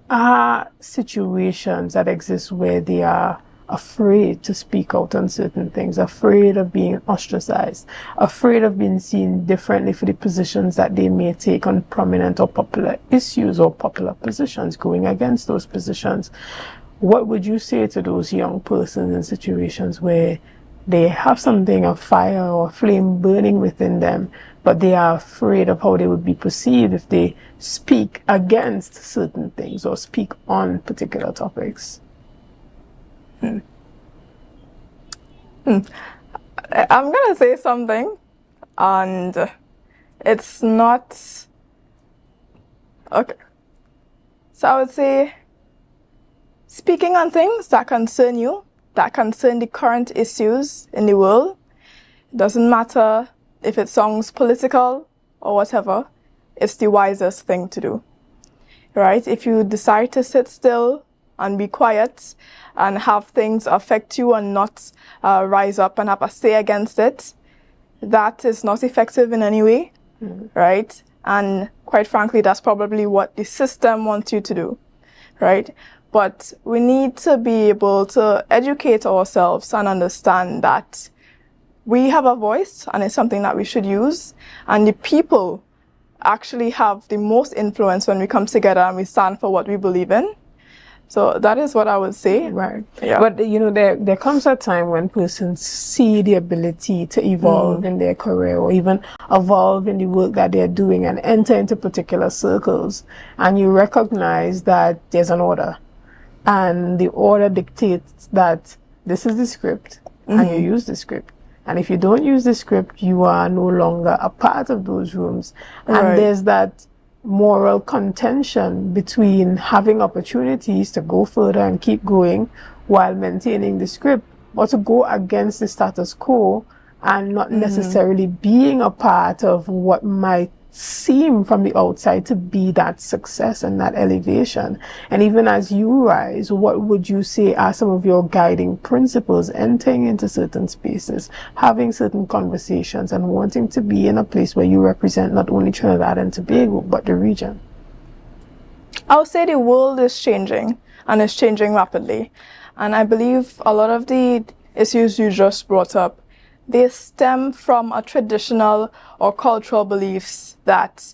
are situations that exist where they are afraid to speak out on certain things, afraid of being ostracized, afraid of being seen differently for the positions that they may take on prominent or popular issues or popular positions, going against those positions. What would you say to those young persons in situations where they have something, a fire or a flame burning within them, but they are afraid of how they would be perceived if they speak against certain things or speak on particular topics? I'm gonna say something, and it's not okay. So I would say, speaking on things that concern you, that concern the current issues in the world, it doesn't matter if it sounds political or whatever, it's the wisest thing to do, right? If you decide to sit still and be quiet and have things affect you and not rise up and have a say against it, that is not effective in any way, right? And quite frankly, that's probably what the system wants you to do, right? But we need to be able to educate ourselves and understand that we have a voice and it's something that we should use. And the people actually have the most influence when we come together and we stand for what we believe in. So that is what I would say. Right. Yeah. But you know, there comes a time when persons see the ability to evolve in their career or even evolve in the work that they're doing and enter into particular circles. And you recognize that there's an order. And the order dictates that this is the script and you use the script. And if you don't use the script, you are no longer a part of those rooms. And there's that moral contention between having opportunities to go further and keep going while maintaining the script, or to go against the status quo and not necessarily being a part of what might seem from the outside to be that success and that elevation. And even as you rise, what would you say are some of your guiding principles entering into certain spaces, having certain conversations, and wanting to be in a place where you represent not only Trinidad and Tobago, but the region? I would say the world is changing, and it's changing rapidly. And I believe a lot of the issues you just brought up, they stem from a traditional or cultural beliefs that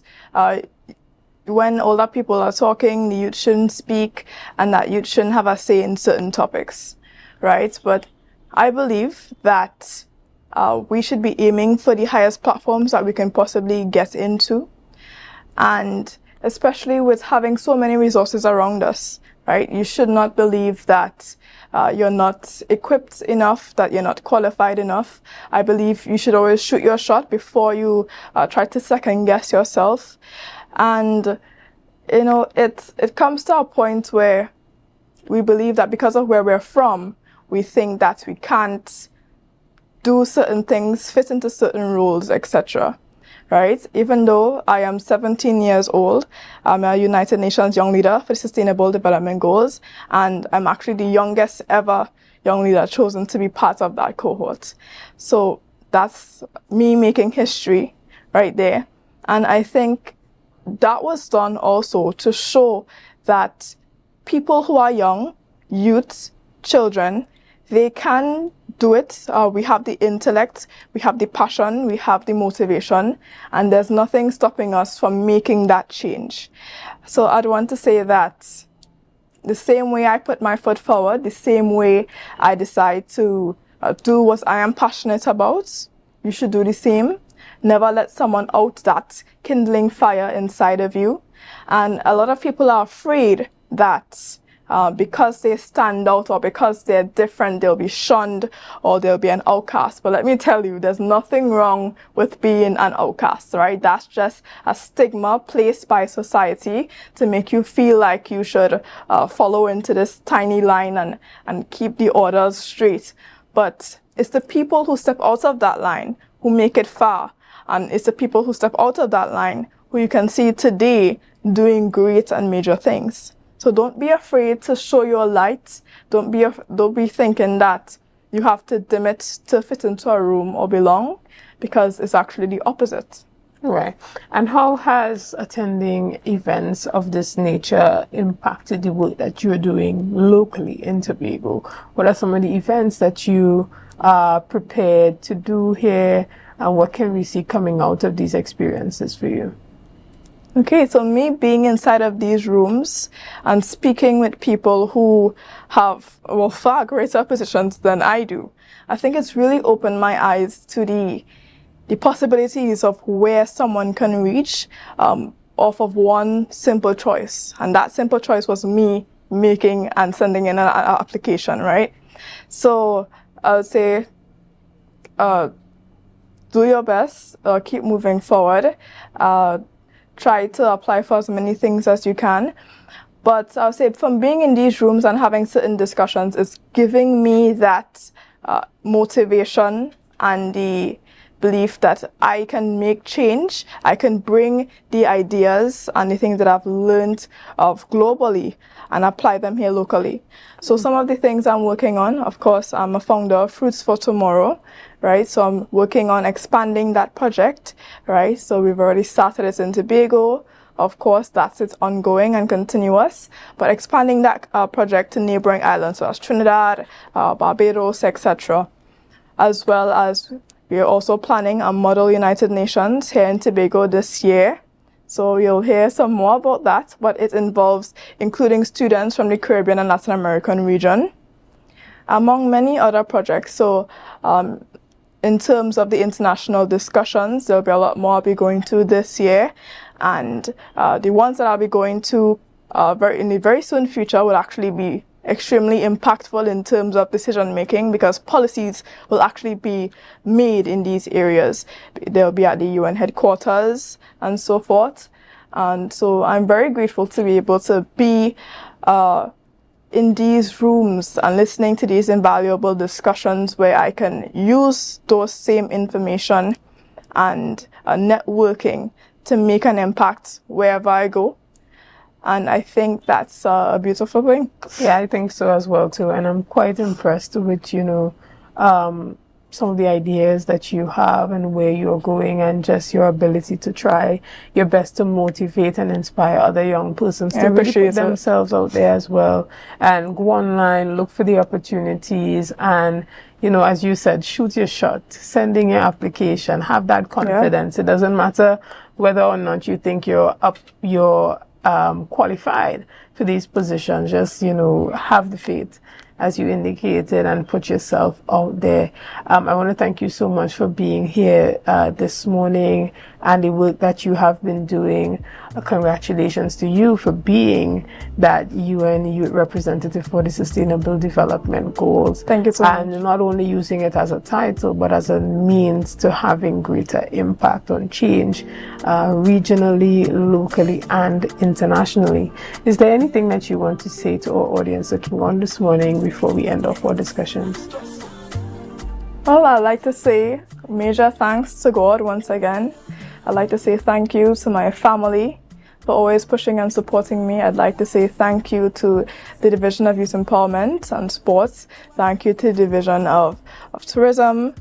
when older people are talking, the youth shouldn't speak and that youth shouldn't have a say in certain topics, right? But I believe that we should be aiming for the highest platforms that we can possibly get into. And especially with having so many resources around us, right? You should not believe that you're not equipped enough, that you're not qualified enough. I believe you should always shoot your shot before you try to second guess yourself. And, you know, it comes to a point where we believe that because of where we're from, we think that we can't do certain things, fit into certain roles, etc. Right? Even though I am 17 years old, I'm a United Nations Young Leader for the Sustainable Development Goals, and I'm actually the youngest ever young leader chosen to be part of that cohort. So that's me making history right there. And I think that was done also to show that people who are young, youths, children, they can do it. We have the intellect, we have the passion, we have the motivation, and there's nothing stopping us from making that change. So I'd want to say that the same way I put my foot forward, the same way I decide to do what I am passionate about, you should do the same. Never let someone out that kindling fire inside of you. And a lot of people are afraid that because they stand out or because they're different, they'll be shunned or they'll be an outcast. But let me tell you, there's nothing wrong with being an outcast, right? That's just a stigma placed by society to make you feel like you should follow into this tiny line and keep the orders straight. But it's the people who step out of that line who make it far. And it's the people who step out of that line who you can see today doing great and major things. So don't be afraid to show your light. Don't be thinking that you have to dim it to fit into a room or belong, because it's actually the opposite. Right. And how has attending events of this nature impacted the work that you're doing locally in Tobago? What are some of the events that you are prepared to do here, and what can we see coming out of these experiences for you? Okay, so me being inside of these rooms and speaking with people who have, well, far greater positions than I do, I think it's really opened my eyes to the possibilities of where someone can reach off of one simple choice. And that simple choice was me making and sending in an application, right? So I would say, do your best, keep moving forward, try to apply for as many things as you can. But I would say from being in these rooms and having certain discussions is giving me that motivation and the belief that I can make change. I can bring the ideas and the things that I've learned of globally and apply them here locally. So some of the things I'm working on, of course, I'm a founder of Fruits for Tomorrow, right? So I'm working on expanding that project, right? So we've already started it in Tobago. Of course, that's it's ongoing and continuous, but expanding that project to neighboring islands, so as Trinidad, Barbados, etc., as well as we are also planning a Model United Nations here in Tobago this year. So you'll hear some more about that, but it involves including students from the Caribbean and Latin American region, among many other projects. So in terms of the international discussions, there'll be a lot more I'll be going to this year. And the ones that I'll be going to in the very soon future will actually be extremely impactful in terms of decision making, because policies will actually be made in these areas. They'll be at the UN headquarters and so forth. And so I'm very grateful to be able to be in these rooms and listening to these invaluable discussions where I can use those same information and networking to make an impact wherever I go. And I think that's a beautiful thing. Yeah, I think so as well too. And I'm quite impressed with, some of the ideas that you have and where you're going, and just your ability to try your best to motivate and inspire other young persons to really put themselves out there as well, and go online, look for the opportunities, and as you said, shoot your shot, sending your application, have that confidence. It doesn't matter whether or not you think you're qualified for these positions. Just have the faith, as you indicated, and put yourself out there. I want to thank you so much for being here this morning and the work that you have been doing. Congratulations to you for being that UN Youth Representative for the Sustainable Development Goals. Thank you so much. And not only using it as a title, but as a means to having greater impact on change regionally, locally, and internationally. Is there anything that you want to say to our audience looking on this morning before we end off our discussions? Well, I'd like to say major thanks to God once again. I'd like to say thank you to my family for always pushing and supporting me. I'd like to say thank you to the Division of Youth Empowerment and Sports. Thank you to the Division of Tourism.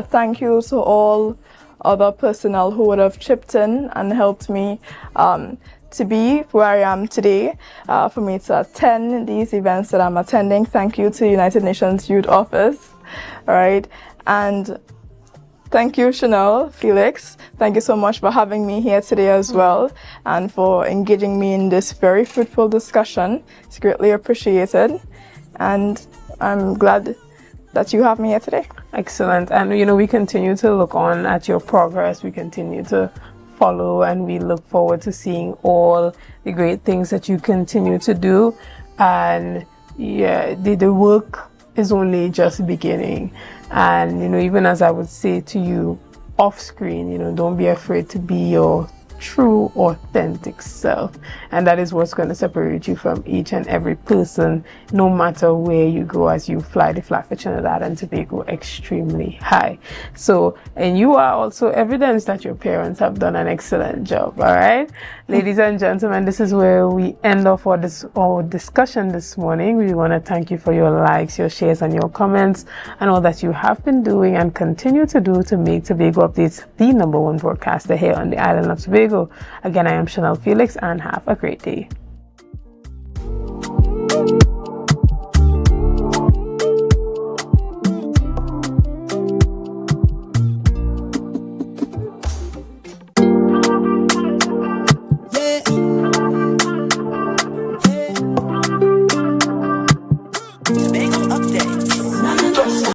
Thank you to all other personnel who would have chipped in and helped me to be where I am today, for me to attend these events that I'm attending. Thank you to the United Nations Youth Office. All right. And thank you, Chanel, Felix. Thank you so much for having me here today as well, and for engaging me in this very fruitful discussion. It's greatly appreciated. And I'm glad that you have me here today. Excellent. And, we continue to look on at your progress. We continue to follow, and we look forward to seeing all the great things that you continue to do. And the work is only just beginning. And even as I would say to you off screen, don't be afraid to be your true, authentic self. And that is what's going to separate you from each and every person, no matter where you go, as you fly the flag for Trinidad and Tobago extremely high. So, and you are also evidence that your parents have done an excellent job. All right, ladies and gentlemen, this is where we end off our discussion this morning. We want to thank you for your likes, your shares, and your comments, and all that you have been doing and continue to do to make Tobago Updates the #1 broadcaster here on the island of Tobago. Again, I am Chanel Felix, and have a great day.